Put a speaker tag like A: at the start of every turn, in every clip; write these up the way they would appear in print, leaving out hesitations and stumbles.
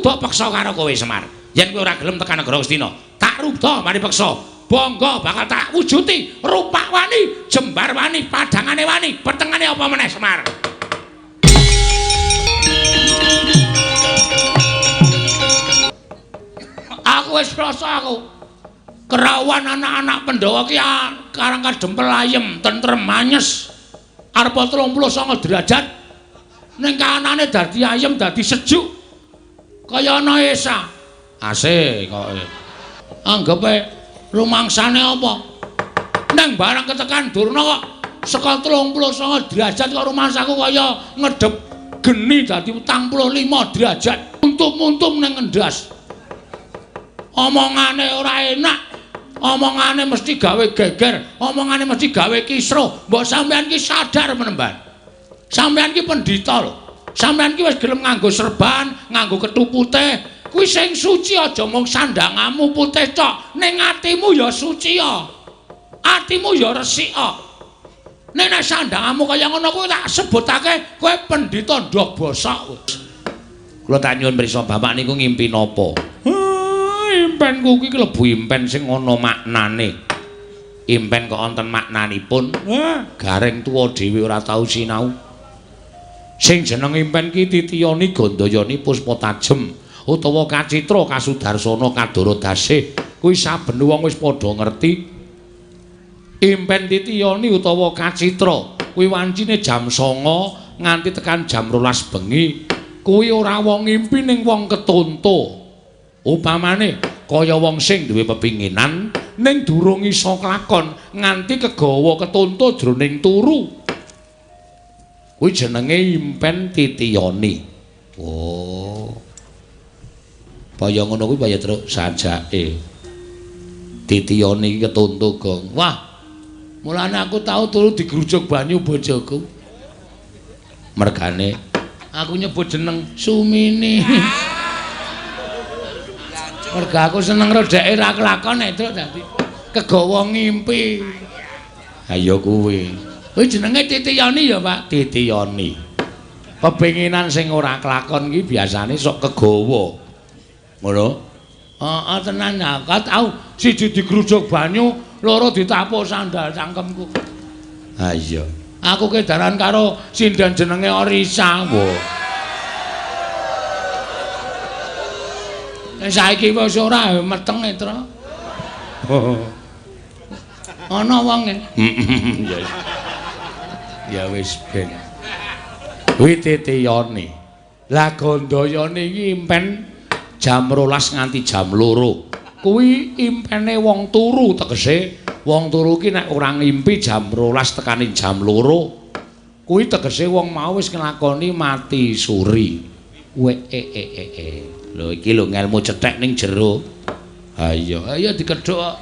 A: rubda peksa karo kowe Semar. Yen kowe ora gelem tekan negara Astina, tak rubda mari peksa. Bangga bakal tak wujuti rupak wani, jembar wani, padangane wani, petengane apa meneh Semar. Aku wis krasa aku. Kerawan anak-anak Pandhawa ki karang kadempel ayem, tentrem anyes. Arep 39 derajat. Ning kanane dadi ayem, dadi sejuk. Kaya ana Esa. Asih kok. Anggepe rumangsane apa? Neng barang ketekan Durna kok saka 39 derajat kok rumangsaku kaya ngedep geni dadi 45 derajat. Untum-untum ning ngendas. Omongane ora enak. Omongane mesti gawe geger, omongane mesti gawe kisruh. Mbok sampean ki sadar menemban. Sampean ki pendhita lho. Sampean ki wis gelem nganggo serban, nganggo kethu putih. Kuwi sing suci aja mung sandangamu putih tok, ning atimu ya suci ya. Atimu ya resik kok. Nek sandangamu kaya ngono kuwi tak sebutake kowe pendhita ndok bosok. Kula tak nyuwun prisa Bapak niku ngimpi napa? Impenku iki klebu impen sing ana maknane. Impen kok wonten maknanipun. Gareng tuwa dhewe ora tau sinau. Sing jeneng impen ki titiyani gandayani puspa tajem utawa kacitra kasudarsana kadara dasih. Kuwi saben wong wis padha ngerti. Impen titiyani utawa kacitra kuwi wancine jam 09.00 nganti tekan jam 12 bengi. Kuwi ora wong ngimpi ning wong ketonto. Upamane kaya wong sing duwe pepinginan ning durung iso kelakon nganti kegawa ketonto jroning turu. Kuwi jenenge impen titiyani. Oh. Kaya ngono kuwi kaya terus sajake. Titiyani iki ketonto gong. Wah. Mulane aku tau turu digrujuk banyu bojoku. Mergane aku nyebut jeneng Sumini. Merga aku seneng rodeke ra kelakon nek terus dadi kegawa ngimpi. Ha ya kuwi. Kuwi jenenge titiyani ya, Pak? Titiyani. Pepinginan sing ora kelakon ki biasane sok kegawa. Ngono? Heeh tenan ya. Tau siji digrujuk banyu, loro ditapuk sandal cangkemku. Ha iya. Aku kedaran karo sinden jenenge Orisa. Saiki wis ora meteng Tra. Ana wonge. Ya wis ben. Kuwi titiyane. Lah gandayane iki impen jam 12 nganti jam 2. Kuwi impene wong turu tegese wong turu ki nek ora ngimpi jam 12 tekani jam 2. Kuwi tegese wong mau wis nglakoni mati suri. Lho iki lho ngelmu cethek ning jero. Ha iya, ayo dikedhok.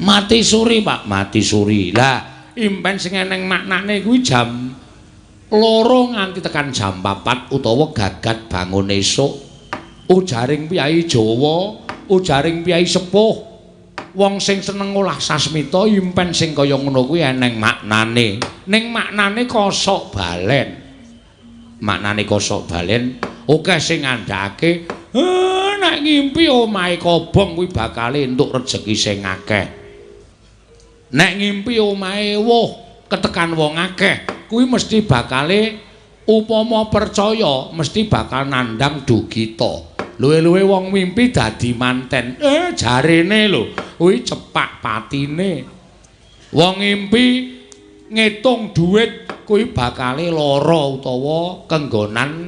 A: Mati suri, Pak, mati suri. Lah, impen sing eneng maknane kuwi jam 2 nganti tekan jam 4 utawa gagat bangun esuk. Ujaring piyai Jawa, ujaring piyai sepuh. Wong sing seneng olah sasmita impen sing kaya ngono kuwi eneng maknane. Ning maknane kosok balen. Maknane kosok balen akeh sing ngandhake nek ngimpi omahe kobong kuwi bakal entuk rejeki sing akeh. Nek ngimpi omahe woh ketekan wong akeh kuwi mesti bakale upama percaya mesti bakal nandhang dugita. Luwe-luwe wong mimpi dadi manten. Jarene lho, kuwi cepak patine. Wong ngimpi ngitung dhuwit kuwi bakale lara utawa kenggonan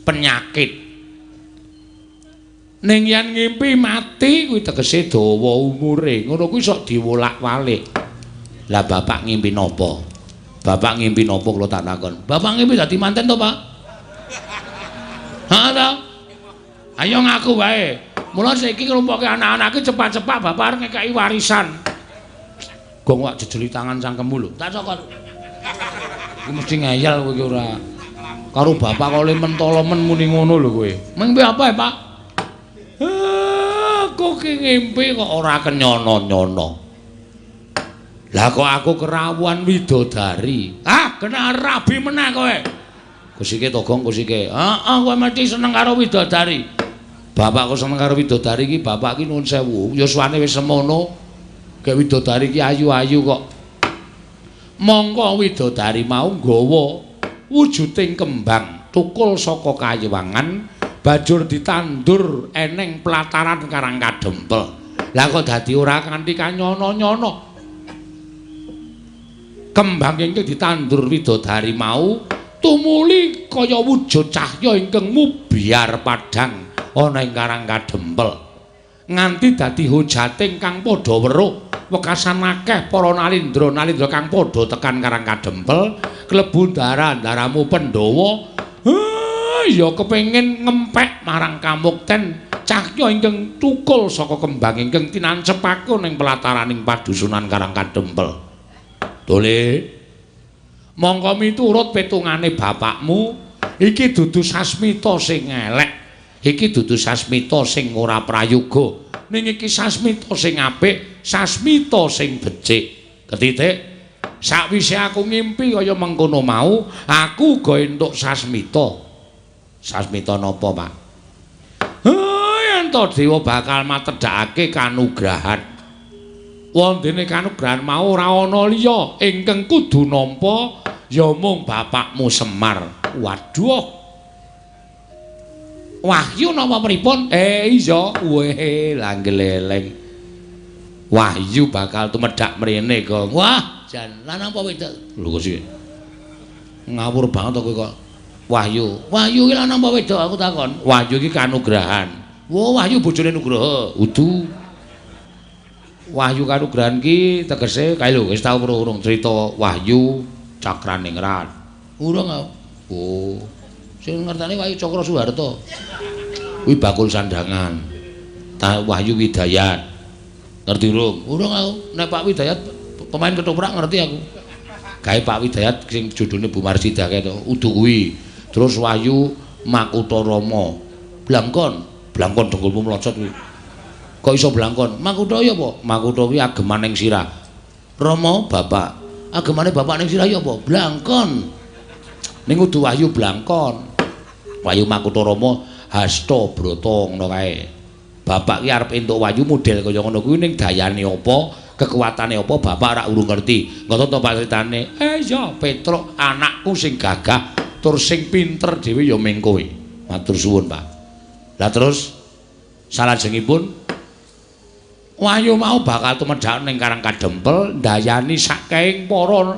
A: penyakit. Ning yen ngimpi mati kuwi tegese dawa umure. Ngono kuwi sok diwolak-walik. Lah bapak ngimpi napa? Bapak ngimpi napa kula tak takon. Bapak ngimpi dadi manten to, Pak? Ha ta? Ayo ngaku wae. Mula saiki nglumpuke anak-anak iki cepat-cepat bapak arep ngekeki warisan. Gong wak jejeli tangan cangkemmu lho. Tak sokon. Iki mesti ngeyel kowe iki ora. Karo bapak kok le mentolomen muni ngono lho kowe. Mimpi apa ya, Pak? Aku ki ngimpi kok ora kenyono-nyono. Lah kok aku kerawuhan widodari. Ah, kena rabi meneh kowe. Kusike Togong kusike. Heeh, kowe mesti seneng karo widodari. Bapakku seneng karo widodari iki, bapak iki nuwun sewu. Yuswane wis semono. Gek widodari iki ayu-ayu kok. Mongko widodari mau nggawa wujuding kembang tukul saka kayewangan banjur ditandur eneng pelataran Karang Kadempel. Lah kok dadi ora kanthi kanyono-nyono. Kembang ingkang ditandur widodari mau tumuli kaya wujud cahya ingkang mubyar padhang ana ing Karang Kadempel. Nganti dadi hujating kang padha weruh wekasan akeh para nalindra kang padha tekan Karang Kadempel klebu ndara-ndaramu Pandhawa ya kepengin ngempek marang kamukten cahya ingkang tukul saka kembang ingkang tinancepake ning pelataraning padusunan Karang Kadempel. Dole mongko miturut petungane bapakmu iki dudu sasmita sing elek, iki dudu sasmita sing ora prayoga. Ning iki sasmita sing apik, sasmita sing becik. Ketitik, sakwise aku ngimpi kaya mengkono mau, aku uga entuk sasmita. Sasmita napa, Pak? Yen to dewa bakal matedhakake kanugrahan. Wondene kanugrahan mau ora ana liya ingkang kudu nampa ya mung bapakmu Semar. Waduh. Wahyu napa pripun? Iya, weh langgeleleng. Wahyu bakal tumedhak mrene kok. Wah, jan lanang apa wedok? Lho kok sih. Ngawur banget kowe kok. Wahyu. Wahyu iki lanang apa wedok aku takon. Wahyu iki kanugrahan. Wah, Wahyu bojone Nugroho. Udu. Wahyu kanugrahan ki tegese kae lho wis tau urung crita Wahyu Cakraningrat. Urung aku. Oh. Sing ngerteni Wahyu Cakra Suharto. Kuwi bakul sandangan. Wahyu Widayat. Ngerti urung? Urung aku. Nek Pak Widayat pemain ketoprak ngerti aku. Gawe Pak Widayat sing judulne Bu Marsida kae to. Udu kuwi. Terus Wahyu Makuta Rama. Blangkon dengkulmu mlocot kuwi. Kok iso blangkon? Makuta ya apa? Makuta kuwi ageman ning sirah. Rama bapak. Agemane bapak ning sirah ya apa? Blangkon. Ning kudu Wahyu blangkon. Wahyu Makuta Rama hasta brata ngono kae. Bapak ki arep entuk Wahyu model kaya ngono kuwi ning dayane apa, kekuatane apa bapak ora urung ngerti. Ngono to Pak critane. Ya Petruk anakku sing gagah tur sing pinter dhewe ya ming kowe. Matur suwun, Pak. Lah terus salajengipun Wahyu mau bakal tumedhak ning Karang Kadempel ndayani saking para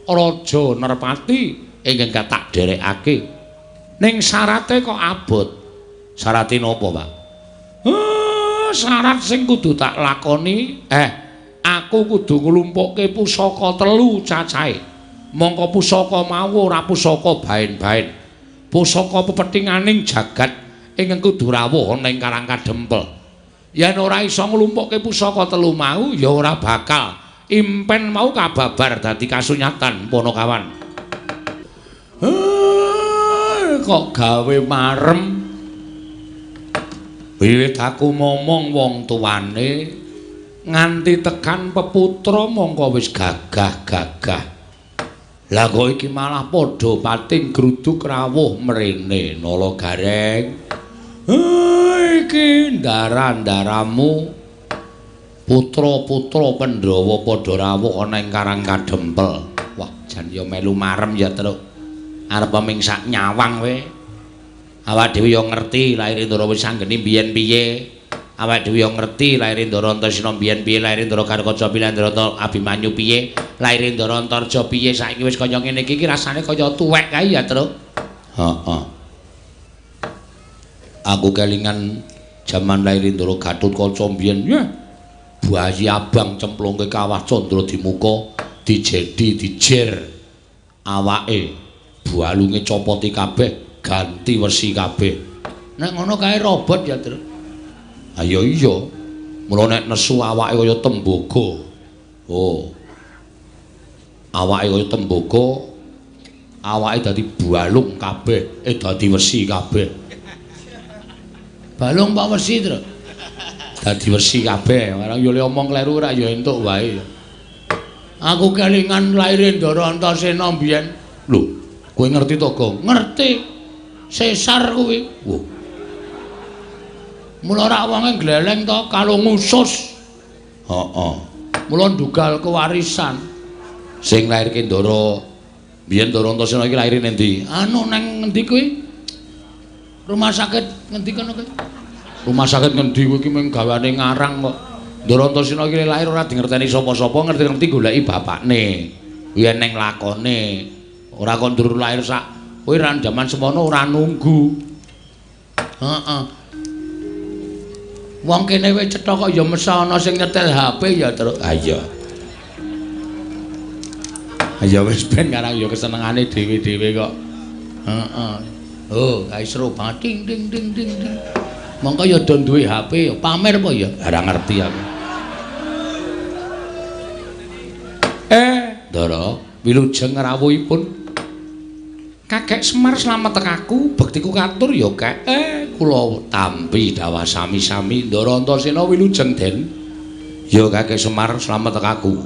A: raja Nerpati ingkang tak derekake. Ning syarate kok abot. Syarate napa, Pak? Syarat sing kudu tak lakoni, aku kudu nglumpukke pusaka 3 cacahe. Mongko pusaka mau ora pusaka baen-baen. Pusaka pepethinganing jagat ingkang kudu rawuh ning Karang Kadempel. Yen ora iso nglumpukke pusaka 3 mau ya ora bakal impen mau kababar dadi kasunyatan Ponokawan. Kok gawe marem wiwit aku momong wong tuwane nganti tekan peputra mongko wis gagah-gagah. Lah kok iki malah padha pating gruduk rawuh mrene Nala Gareng. Iki ndara-ndaramu putra-putra Pandhawa padha rawuh ana ing Karang Kadempel. Wah, jan ya melu marem ya, Truk. Arep mingsak nyawang kowe. Awak dhewe ya ngerti lair Ndara Wisanggeni biyen piye. Awak dhewe ya ngerti lair Ndara Antasena biyen piye, lair Ndara Karkaca piye, Ndara Abimanyu piye, lair Ndara Antarja piye. Saiki wis kaya ngene iki rasane kaya tuwek kae ya, Truk. Heeh. Aku kelingan jaman lair Ndara Gatotkaca biyen. Ya. Bayi abang cemplungke kawah Candra di muka, dijedi dijer awake. Bualunge copoti kabeh, ganti wesi kabeh. Nek ngono kae robot ya, Tru. Ha ya iya. Mula nek nesu awake kaya tembaga. Oh. Awake kaya tembaga, awake dadi bualung kabeh, dadi wesi kabeh. Balung pak wesi, Tru. Dadi wesi kabeh. Marang yo le omong kleru ora ya entuk wae. Aku kelingan lair Ndara Antasena mbiyen. Lho, Kowe ngerti to, Gong? Ngerti. Sesar kuwi. Wo. Mula rak wonge gleleng to kalung usus. Heeh. Mula ndugal kewarisan. Sing lairke Ndara biyen Ndara Antasena iki lair ning ndi? Anu nang ngendi kuwi? Rumah sakit ngendi kono kuwi? Rumah sakit ngendi kuwi iki mung gawane ngarang kok. Ndara Antasena iki lair ora dingerteni sapa-sapa, ngerti-ngerti goleki bapakne. Yen ning lakone ora kok ndur lair sak kowe ran jaman semono ora nunggu. Heeh. Wong kene wis cetha kok ya mesana sing nyetel HP ya terus. Ha iya. Ya wis ben ngarang ya kesenengane dhewe-dhewe kok. Heeh. Oh, Kaisro bating ding ding ding ding. Mongko ya do duwe HP ya pamer apa ya? Ora ngerti aku. Ndara, wilujeng rawuhipun. Kakek Semar slamet tekaku, bektiku katur ya, Kek. Kula tampi dawah sami-sami Ndara Antasena wilujeng, Den. Ya Kakek Semar slamet tekaku.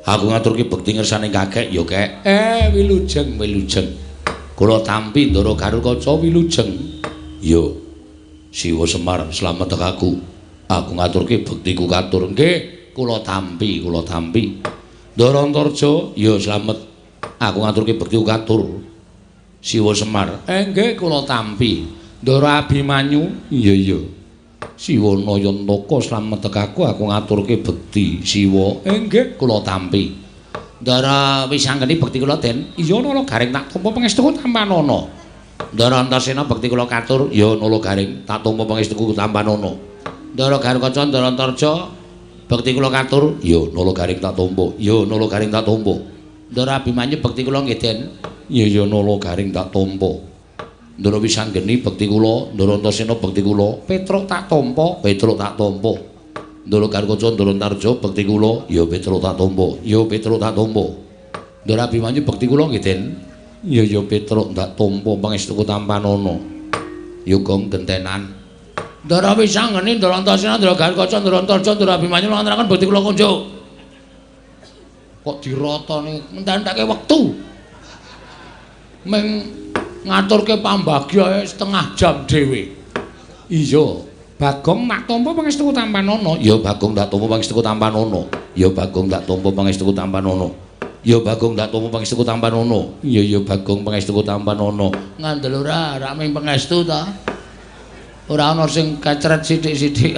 A: Aku ngaturke bekti ngersane Kakek ya, Kek. Wilujeng, wilujeng. Kula tampi Ndara Garukaca wilujeng. Ya. Siwa Semar slamet tekaku. Aku ngaturke bektiku katur. Nggih, kula tampi, kula tampi. Ndara Antarja, ya slamet. Aku ngaturke bektiku katur. Siwa Semar, nggih kula tampi. Ndara Abimanyu, iya. Siwa Nayantaka slamet tekaku, aku ngaturke bekti. Siwa, nggih kula tampi. Ndara Wisanggeni bekti kula, Den. Iya nala garing tak tampa pangestuku tampanana. Ndara Antasena bekti kula katur, ya nala garing tak tampa pangestuku tampanana. Ndara Garukaca, Ndara Antarja bekti kula katur, ya nala garing tak tampa, ya nala garing tak tampa. Ndara Abimanyu bekti kula nggih, Den. Ya nala garing tak tampa. Ndara Wisanggeni bekti kula, Ndara Antasena bekti kula, Petruk tak tampa, Petruk tak tampa. Ndara Garukaca, Ndara Antarja bekti kula, ya Petruk tak tampa, ya Petruk tak tampa. Ndara Abimanyu bekti kula nggih, Den. Ya Petruk tak tampa pangestuku tampanana. Ya Gong gentenan. Ndara Wisanggeni, Ndara Antasena, Ndara Garukaca, Ndara Antarja, Ndara Abimanyu nglantaraken bekti kula kunjuk. Kok dirotone ngentekake wektu. Meng ngaturke pambagya setengah jam dhewe. Iya, Bagong tak tampa pangestuku tampanana. Ya Bagong tak tampa pangestuku tampanana. Ya Bagong tak tampa pangestuku tampanana. Ya Bagong tak tampa pangestuku tampanana. Ya Bagong pangestuku tampanana. Ngandel ora ming pangestu ta? Ora ana sing kecret sithik-sithik.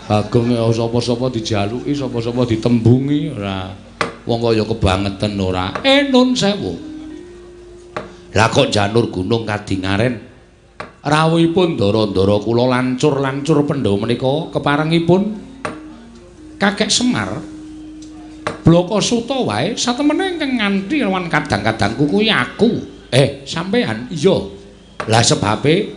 A: Bagong sapa-sapa dijaluki, sapa-sapa ditembungi ora. Wong kaya kebangetan ora. Nun sewu. Lah kok janur gunung kadingaren. Rawuhipun Ndara-ndara kula lancur-lancur Pandhawa menika keparengipun Kakek Semar. Blaka Suta wae satemene ingkang nganti lawan kadang-kadangku kuwi aku. Sampean? Iya. Lah sebabe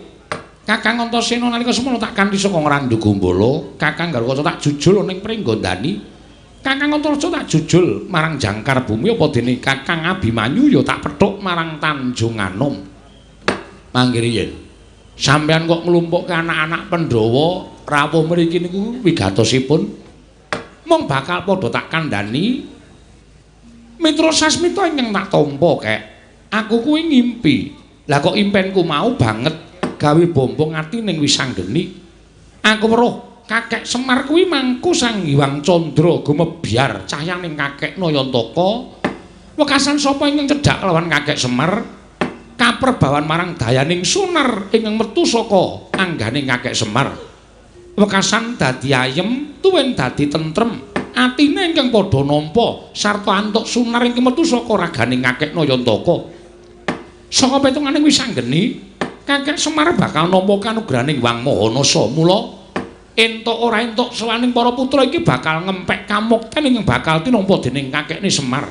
A: Kakang Antasena nalika semono tak kanthi saka Ngrandu Gombala, Kakang Garukaca tak jujul ning Pringgondani. Kakang Antarja tak jujul marang Jangkar Bumi apa dene Kakang Abimanyu ya tak pethuk marang Tanjung Anom. Mangke riyen sampeyan kok nglumpukke anak-anak Pandhawa rawuh mriki niku wigatosipun mung bakal padha tak kandhani mitra sasmita ingkang tak tampa, Kek. Aku kuwi ngimpi. Lah kok impenku mau banget gawe bombong ati ning Wisanggeni. Aku weruh Kakek Semar kuwi mangku Sang Hyang Candra gumebyar cahyaning Kakek Nayantaka. Wekasan sapa ingkang cedhak lawan Kakek Semar? Kaperbawan marang dayaning sunar ingkang metu saka angganing Kakek Semar. Wekasan dadi ayem, tuwin dadi tentrem. Atine ingkang padha nampa sarta antuk sunar ingkang metu saka raganing Kakek Nayantaka. Saka petunganing Wisanggeni, Kakek Semar bakal nampa kanugrahaning Wang Mahanasa. Mula entuk ora entuk sawaning para putra iki bakal ngempek kamukten ingkang bakal tinampa dening kakekne Semar.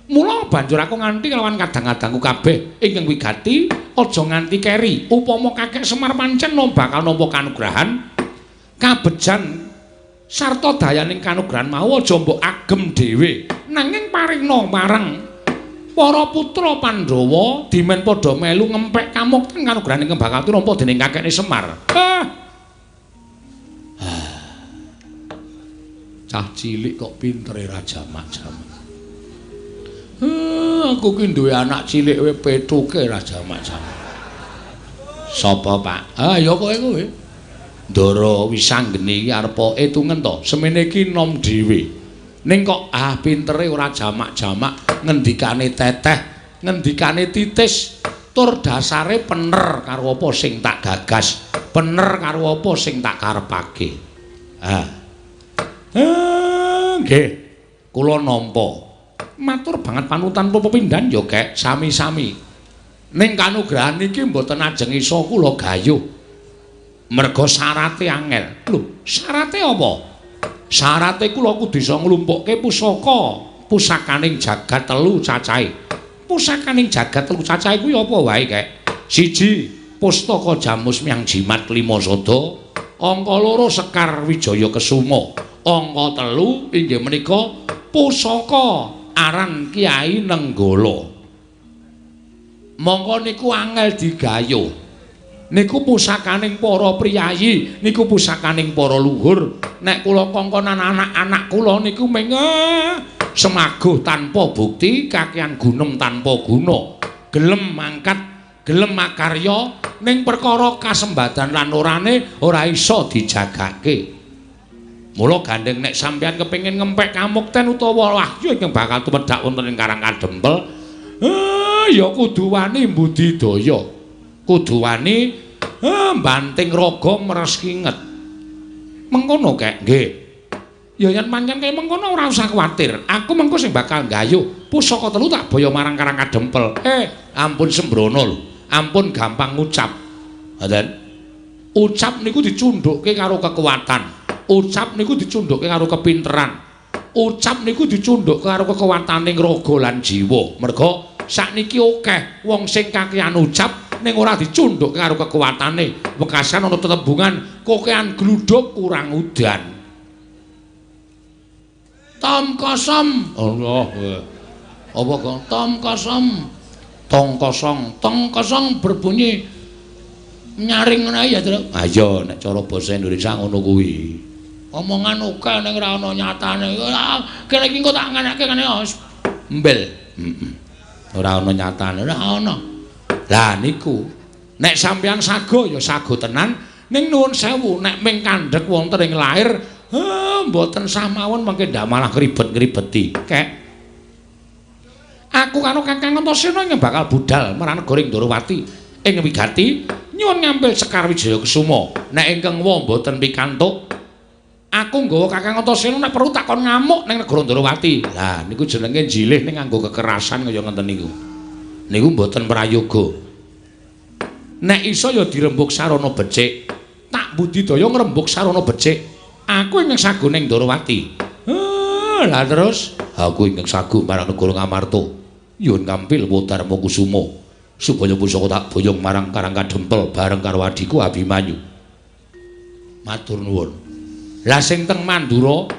A: Mula banjur aku nganti kelawan kadang-kadangku kabeh ingkang wigati aja nganti keri. Upama Kakek Semar pancen bakal nampa kanugrahan kabejan sarta dayaning kanugrahan mau aja mbok agem dhewe, nanging paringna marang para putra Pandhawa dimen padha melu ngempek kamukten kanugrahan ingkang bakal tinampa dening kakekne Semar. Cah cilik kok pintere ra jamak-jamak. Aku ki duwe anak cilik wae petuke ra jamak-jamak. Sapa, Pak? Ah, ya kowe kuwi. Ndara Wisanggeni iki arep etungen to. Semene iki nom dhewe. Ning kok pintere ora jamak-jamak, ngendikane teteh, ngendikane titis, tur dasare bener karo apa sing tak gagas, bener karo apa sing tak karepake. Nggih, kula nampa. Matur banget panutan pepindhan ya, Kek, sami-sami. Ning kanugrahan iki mboten ajeng isa kula gayuh. Merga syarate angel. Lho, syarate apa? Syarate kula kudu iso nglumpukke pusakaning jagat telu cacahe. Pusakaning jagat telu cacahe kuwi apa wae, Kek? 1 Pustaka Jamus Myang Jimat Lima Sada, angka 2 Sekar Wijaya Kesuma, angka 3 inggih menika pusaka aran Kyai Nenggala. Monggo niku angel digayuh. Niku pusakaning para priyayi, niku pusakaning para luhur. Nek kula kongkonan anak-anak kula niku mung semaguh tanpa bukti, kakehan gunem tanpa guna. Gelem mangkat, gelem makarya ning perkara kasembadan lan orane ora iso dijagake. Mula gandeng nek sampeyan kepengin ngempek kamukten utawa wahyu ingkang bakal tumedhak wonten ing Karang Kadempel, ya kudu wani mbudidaya. Kudu wani banting raga meres kinget. Mengkono, Kek. Nggih. Ya yen pancen kaya mengkono ora usah kuwatir. Aku mengko sing bakal gayuh pusaka telu tak boyo marang Karang Kadempel. Ampun sembrono lho. Ampun gampang ngucap. Ngoten. Ucap niku dicundhukke karo kekuatan. Ucap niku dicundhukke karo kepinteran. Ucap niku dicundhukke karo kekuwataning raga lan jiwa. Merga sakniki akeh wong sing kakehan ucap ning ora dicundhukke karo kekuwatane. Wekasan ana tetembungan kokean gluduk kurang udan. Tom kosong. Allah. Apa kok? Tom kosong. Tong kosong. Tong kosong berbunyi nyaring ngene ya, Tru. Ah iya nek cara basa Indonesia ngono kuwi. Omongan akeh ning ora ana nyatane. Kene iki engko tak ngenekke ngene mbel. Ora ana nyatane, ora ana. Lah niku nek sampeyan sago ya sago tenan, ning nuwun sewu nek ming kandhek wonten ing lair, mboten sah mawon mengke ndak malah kribet-kribeti. Kek. Aku karo Kakang Antasena ing bakal budal marang negara Ndarawati ing wigati nyuwun ngambil Sekar Wijaya Kesuma. Nek ingkang wa mboten pikantuk, aku nggawa Kakang Antasena nek perlu takon ngamuk ning negara Ndarawati. Lah niku jenenge jilih ning nganggo kekerasan kaya ngenten niku. Niku mboten prayoga. Nek iso ya dirembuk sarana becik. Tak budidaya ngrembuk sarana becik. Aku ingkang sagu ning Ndarawati. Lah terus aku ingkang sagu marang negara Ngamarta. Nyuwun ngampil Dharma Kusuma supaya pusaka tak boyong marang Karang Kadempel bareng karo adhiku Abimanyu. Matur nuwun. Lah sing teng Mandura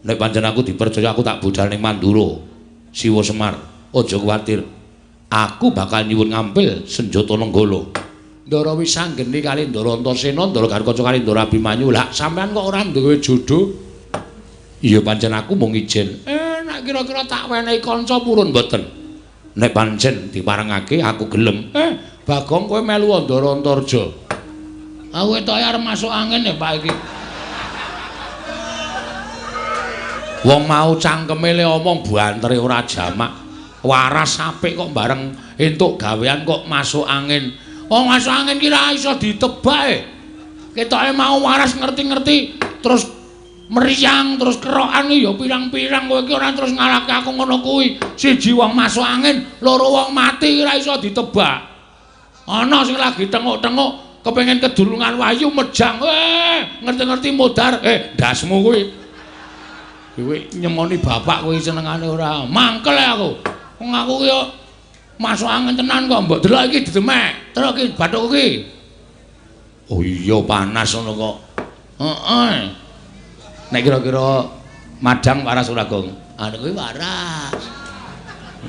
A: nek pancen aku dipercaya aku tak budal ning Mandura. Siwa Semar, aja kuwatir. Aku bakal nyuwun ngampil senjata Nenggala. Ndara Wisanggeni kali Ndara Antasena, Ndara Garkaca kali Ndara Abimanyu. Lah sampean kok ora duwe jodoh? Iya pancen aku mung ijin. Nek kira-kira tak wenehi kanca purun mboten. Nek pancen diparengake aku gelem. Bagong kowe melu Ndara Antarja. Aku etoke arep masuk angin ya Pak iki. Wong mau cangkeme le omong bantere ora jamak. Waras apik kok bareng entuk gawean kok masuk angin. Wong masuk angin ki ra iso ditebak. Ketoke mau waras ngerti-ngerti terus meriang terus kerokan ya pirang-pirang kowe iki ora terus ngalahke aku ngono kuwi. Siji wong masuk angin, loro wong mati ora iso ditebak. Ana sing lagi tenguk-tenguk kepengin kedulungan wayu mejang. Ngerti-ngerti modar. Ndasmu kuwi. Kowe nyemoni bapak kowe senengane ora. Mangkel aku. Wong aku ki masuk angin tenan kok mbok delok iki didemek. Terus iki bathuk iki. Oh iya panas ngono kok. Heeh. Nek kira-kira madang waras ora, Gong? Anu kuwi waras.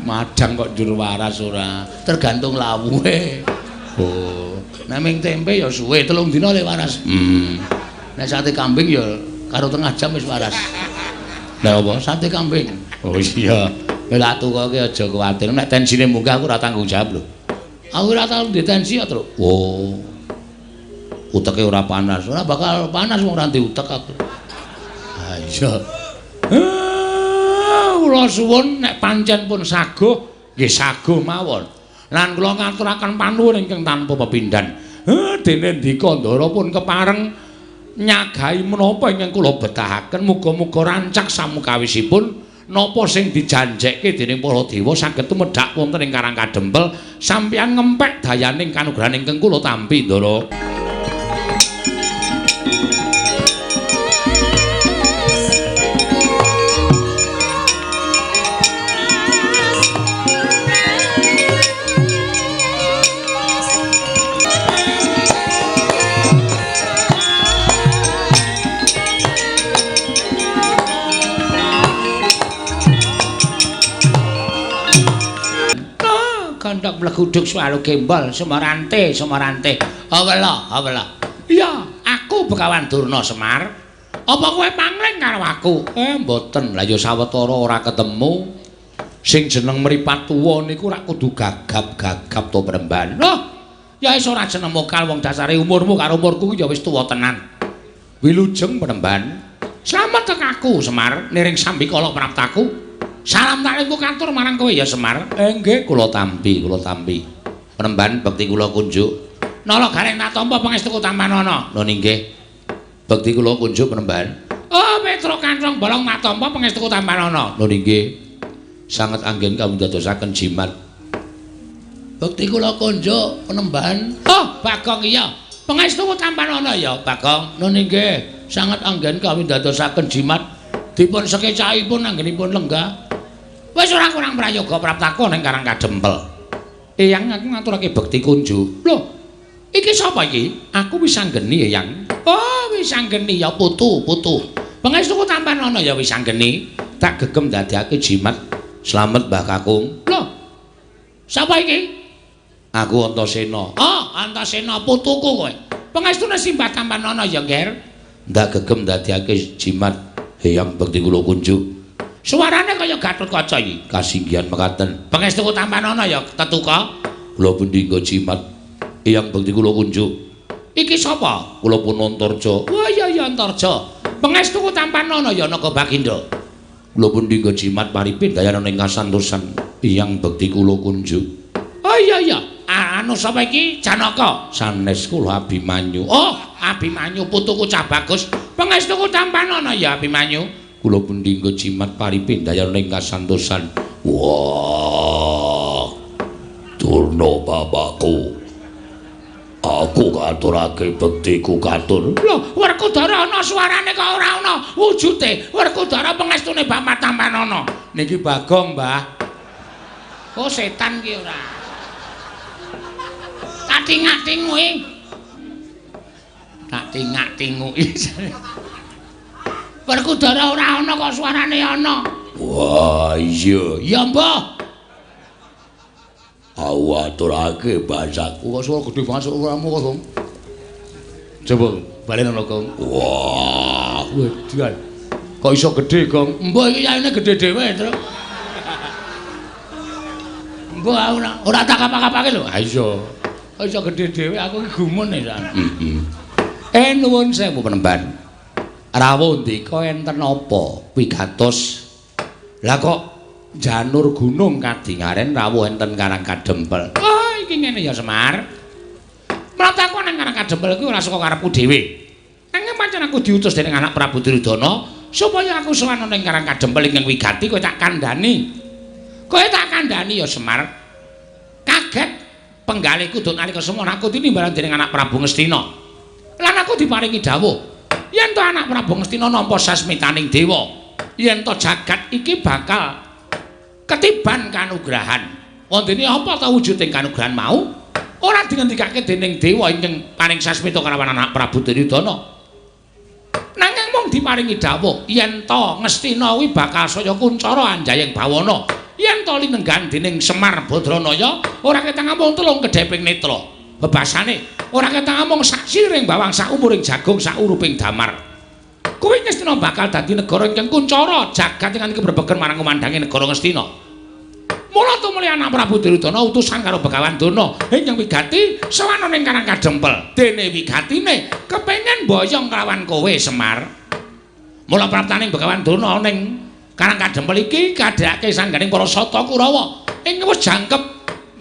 A: Madang kok njur waras ora. Tergantung lawuhe. Oh. Nek ming tempe ya suwe 3 dina le waras. Nek sate kambing ya karo tengah jam wis waras. Lah apa? Sate kambing. Oh iya. Lah tukoke aja kuwatir nek tensine munggah aku ora tanggung jawab lho. Aku ora tau ndek tensi ya, Tru. Oh. Uteke ora panas. Ora bakal panas wong ora ndek utek aku. Ha iya. Kula suwun nek pancen pun saguh, nggih saguh mawon. Lan kula ngaturaken panuwun ingkang tanpa pepindhan. Dene Ndika Ndara pun kepareng nyagahi menapa ingkang kula betahaken, muga-muga rancak samukawisipun napa sing dijanjekke dening para dewa saged tumedhak wonten ing Karang Kadempel sampeyan ngempek dayaning kanugrahan ingkang kula tampi Ndara. Kandhak mleguduk swalo gembol Semarante. Awela. Iya, aku Begawan Durna Semar. Apa kowe pangling karo aku? Mboten. Lah ya sawetara ora ketemu. Sing jeneng mripat tuwa niku ora kudu gagap-gagap to Premban. Loh, ya wis ora jeneng mokal wong dasare umurmu karo umurku ya wis tuwa tenan. Wilujeng Premban. Slamet tek aku Semar niring sambikala praptaku. Salam taklimku kantur marang kowe ya Semar. Nggih, kula tampi. Penemban bekti kula kunjuk. Nala gareng tak tampa pangestuku Tampanana. Lho nggih. Bekti kula kunjuk Penemban. Oh, Petro Kantong bolong tak tampa pangestuku Tampanana. Lho nggih. Sanget anggen kawula dadosaken jimat. Bekti kula kunjuk Penemban. Oh, Bagong iya. Pangestuku Tampanana ya, Bagong. Lho nggih. Sanget anggen kawula dadosaken jimat. Dipun sekecahipun anggenipun lenggah. Wis ora kurang prayoga praptaka ning Karang Kadempel. Eyang aku ngaturake bekti kunjuk. Lho, iki sapa iki? Aku wis anggeni, Eyang. Oh, wis anggeni ya putu. Pangestuku Tampanana ya wis anggeni. Tak gegem dadekake jimat. Slamet Mbah Kakung. Lho. Sapa iki? Aku Antasena. Oh, Antasena putuku kowe. Pangestune Simbah Tampanana ya, Nger. Ndak gegem dadekake jimat. Eyang bekti kula kunjuk. Suarane kaya Gatotkaca iki. Kasinggihan mekaten. Pangestuku Tampanana ya tetuka. Kula pundi nggo jimat. Eyang bekti kula kunjuk. Iki sapa? Kula pun Antarja. Wah iya Antarja. Pangestuku Tampanana ya Naga Baginda. Kula pundi nggo jimat paripin dayana ing kasantosan. Eyang bekti kula kunjuk. Oh iya. Anu sapa iki? Janaka. Sanes kula Abimanyu. Oh, Abimanyu putuku cah bagus. Pangestuku Tampanana ya Abimanyu. Kula pundi nggo jimat paripin dayana ing kasantosan. Wah. Durna bapakku. Aku katurake bektiku katur. Lho, Werkudara ana suarane kok ora ana wujude. Werkudara pangestune Bapak Tampanana. Niki Bagong, Mbah. Oh, setan ki ora. Kating-atinguki. Kating-atinguki. Werkudara ora ana kok suarane ana. Wah, iya. Ya, Mbah. Aku aturake basaku kok suara gedhe banget suaramu kok, Gong. Coba balen ana, Gong. Wah, wedhi. Kok iso gedhe, Gong? Mbah iki yaine gedhe dhewe, Tru. Mbah ora tak kapak-kapake lho. Ha iya. Kok iso gedhe dhewe aku iki gumun ya. Heeh. Nuwun sewu Penemban. Rawuh ndika enten apa wigatos? Lah kok janur gunung kadingaren rawuh enten Karang Kadempel. Oh, iki ngene ya Semar. Mrataku nang Karang Kadempel kuwi ora saka karepku dhewe. Nanging pancen aku diutus dening anak Prabu Duryudana supaya aku sowan ning Karang Kadempel ingkang wigati kowe tak kandhani. Kowe tak kandhani ya Semar. Kaget penggalihku duk nalika semana aku tinimbalan dening anak Prabu Ngastina. Lan aku diparingi dawuh yen to anak Prabu Ngastina nampa sasmitaning dewa, yen to jagat iki bakal ketiban kanugrahan. Wondene apa ta wujuding kanugrahan mau? Ora dingendikake dening dewa ingkang paring sasmita kalawan anak Prabu Duryudana. Nanging mung diparingi dawuh yen to Ngastina kuwi bakal saya kuncara anjayeng bawana. Yen to linenggan dening Semar Badranaya, ora ketang mung telung kedheping netra. Bebasane ora ketang mung sak siring bawang sak umuring jagung sak uruping damar. Kuwi Ngastina bakal dadi negara ingkang kuncara jagat ingkang berbegen marang kumandange negara Ngastina. Mula tumuli anak Prabu Duryudana utusan karo Begawan Durna ingkang wigati sawana ning Karang Kadempel. Dene wigatine kepengin boyong kelawan kowe Semar. Mula praptaning Begawan Durna ning Karang Kadempel iki kadhake sangganing para Sata Kurawa ing wis jangkep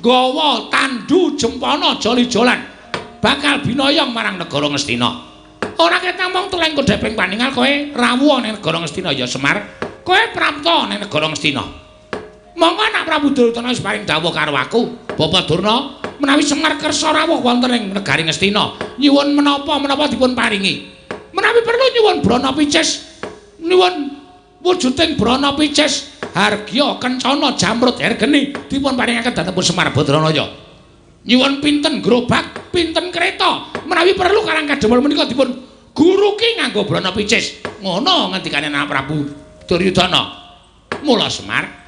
A: gawa tandu jempana joli-jolan bakal binoyong marang negara Ngastina. Ora ketamung teleng kodheping paningal kowe rawuh ning negara Ngastina ya Semar. Kowe prapta ning negara Ngastina. Monggo anak Prabu Duryudana wis paring dawuh karo aku, Bapak Durna, menawi Semar kersa rawuh wonten ing negari Ngastina, nyuwun menapa dipun paringi. Menawi perlu nyuwun brana picis, nyuwun wujuding brana picis, hargya kencana jamrut hergeni dipun paringaken dhateng Semar Badranaya. Nyuwun pinten gerobak, pinten kereta, menawi perlu Karang Kadempel menika dipun guruki nganggo brana picis. Ngono ngendikane anak Prabu Duryudana. Mula Semar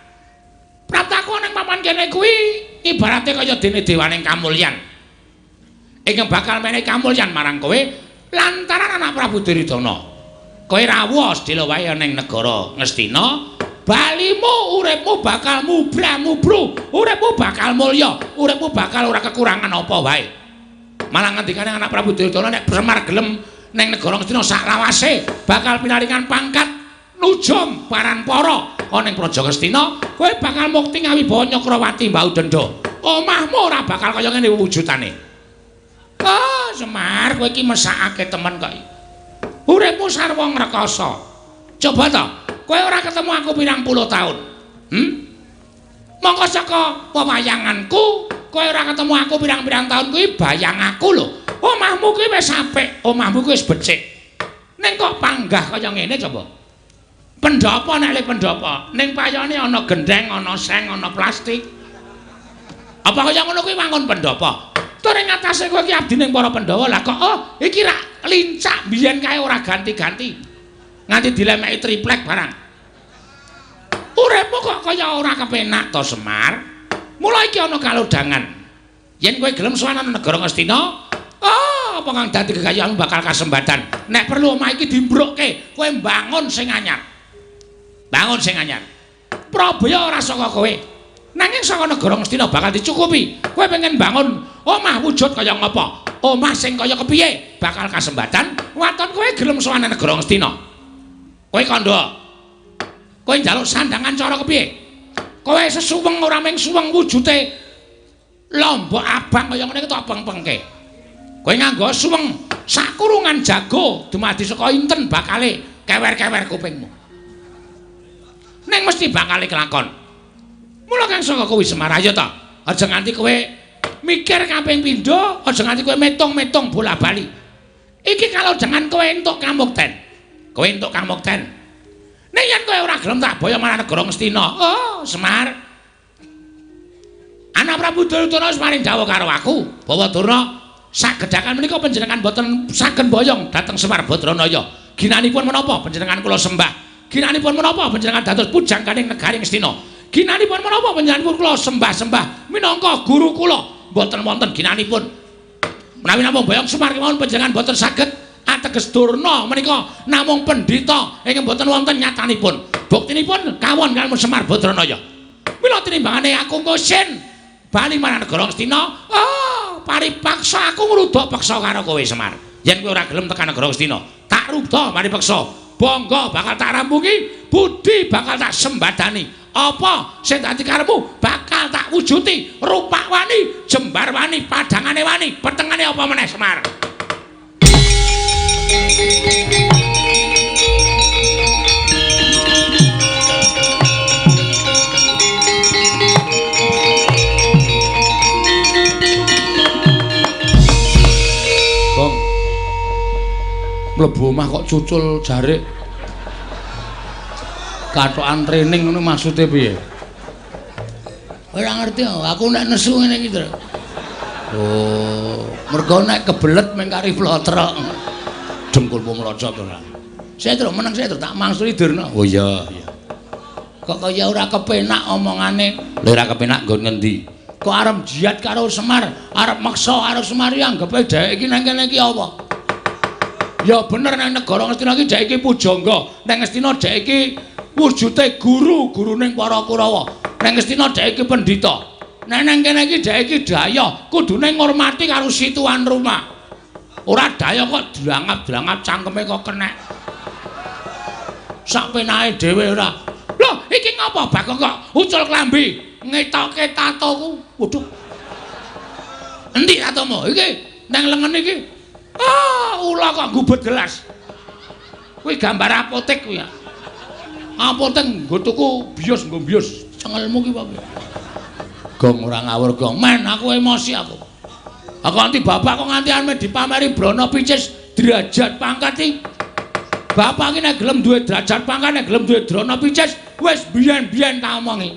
A: praptaku ning papan kene kuwi ibarate kaya dene dewaning kamulyan. Ingkang bakal menehi kamulyan marang kowe lantaran anak Prabu Duryudana. Kowe rawuh sedhela wae ning negara Ngastina, balimu uripmu bakal mubra-mubru, uripmu bakal mulya, uripmu bakal ora kekurangan apa wae. Malah ngendikane anak Prabu Duryudana nek Semar gelem ning negara Ngastina sak lawase bakal pinaringan pangkat nujum paranpara ana ing Praja Ngastina, kowe bakal mukti ngawibawa Nyakrawati Mbau Denda. Omahmu ora bakal kaya ngene wujudane. Oh, Semar, kowe iki mesakake temen kok. Uripmu sarwa ngrekasa. Coba to, kowe ora ketemu aku pirang puluh taun. Mongko saka pewayanganku, kowe ora ketemu aku pirang-pirang taun kuwi bayang aku lho. Omahmu kuwi wis apik, omahmu kuwi wis becik. Ning kok panggah kaya ngene coba. Pendopo nek le pendopo, ning payone ana gendheng, ana seng, ana plastik. Apa kaya ngono kuwi wangun pendopo? Tur ing atase kowe iki abdi ning para Pandhawa, lah kok iki ra lincak biyen kae ora ganti-ganti. Nganti dilemeki triplek barang. Uripmu kok kaya ora kepenak to Semar? Mula iki ana kalodhangan. Yen kowe gelem sowan nang negara Ngastina, apa kang dadi gegayuhanmu bakal kasembadan. Nek perlu omah iki dimbrukke, kowe mbangun sing anyar. Bangun sing anyar. Prabaya ora saka kowe. Nanging saka negara Ngastina bakal dicukupi. Kowe pengen bangun omah wujud kaya ngapa? Omah sing kaya kepiye? Bakal kasembadan. Waton kowe gelem sowan negara Ngastina. Kowe kandha. Kowe njaluk sandangan cara kepiye? Kowe sesuweng ora mung suweng wujude lombok abang kaya ngene tok peng-pengke. Kowe nganggo suweng sakurungan jago dumadi saka inten bakale kewer-kewer kupingmu. Neng mesti bakal kelakon. Mula kang saka kowe Semar ayo ta. Aja nganti kowe mikir kaping pindho, aja nganti kowe metung-metung bola-bali. Iki kalau jangan kowe entuk kamukten. Kowe entuk kamukten. Nek yen kowe ora gelem tak boyo marang negara Ngastina. Oh, Semar. Anak Prabu Duryudana wis maring dawuh karo aku, Bawa Durna, sagedhakan menika panjenengan boten saged boyong dhateng Semar Badranaya. Ginanipun menapa panjenengan kula sembah? Ginanipun menapa panjenengan dados pujangganing negari Ngastina? Ginanipun menapa panjenengan kula sembah-sembah minangka guru kula? Mboten wonten ginanipun. Menawi namung boyong Semar kemawon panjenengan boten saged ateges Durna menika namung pendhita ingkang boten wonten nyatanipun. Buktinipun kawon kaliyan Semar Badranaya. Mila tinimbangane aku ngosin bali marang negara Ngastina, paripaksa aku ngrudha peksa karo kowe Semar. Yen kowe ora gelem tekan negara Ngastina, tak rudha paripaksa. Bangga bakal tak rampungi, budi bakal tak sembadani. Apa sing dadi karepmu bakal tak wujuti. Rupak wani, jembar wani, padangane wani, petengane apa meneh Semar. Gong. Mlebu omah kok cucul jarik. Katokan training ngono maksude piye? Ora ngerti aku nek nesu ngene iki, Tru. Oh, mergo nek kebelet meng kari flotrok. Dengkulmu mlocot ora. Saya Tru meneng saya Tru tak mangsuli Durna. Oh iya, iya. Kok kaya ora kepenak omongane. Lha ora kepenak nggon ngendi? Kok arep jiat karo Semar, arep maksa karo Semar ya anggepe dhek iki nang kene iki apa? Ya bener nang negara Ngastina iki dhek iki pujangga. Nang Ngastina dhek iki wujude guru ning para Kurawa. Neng Ngastina dhek iki pendhita. Nek nang kene iki dhek iki daya, kudune ngurmati karo si tuan rumah. Ora daya kok drangap-drangap cangkeme kok kenek. Sak penake dhewe ora. Lho, iki ngapa Bagong kok ucul klambi, ngetoke tatoku. Waduh. Endi tatomu? Iki nang lengen iki. Ula kok gubet gelas. Kuwi gambar apotek kuwi ya. Apotek nggo tuku bios, nggo bios. Cengelmu ki apa? Gong ora ngawur gong. Men aku emosi aku. Aku nganti bapak kok nganti ame dipameri brana picis derajat pangkat iki. Bapak iki nek gelem duwe derajat pangkat nek gelem duwe drana picis wis biyen-biyen tak omongi.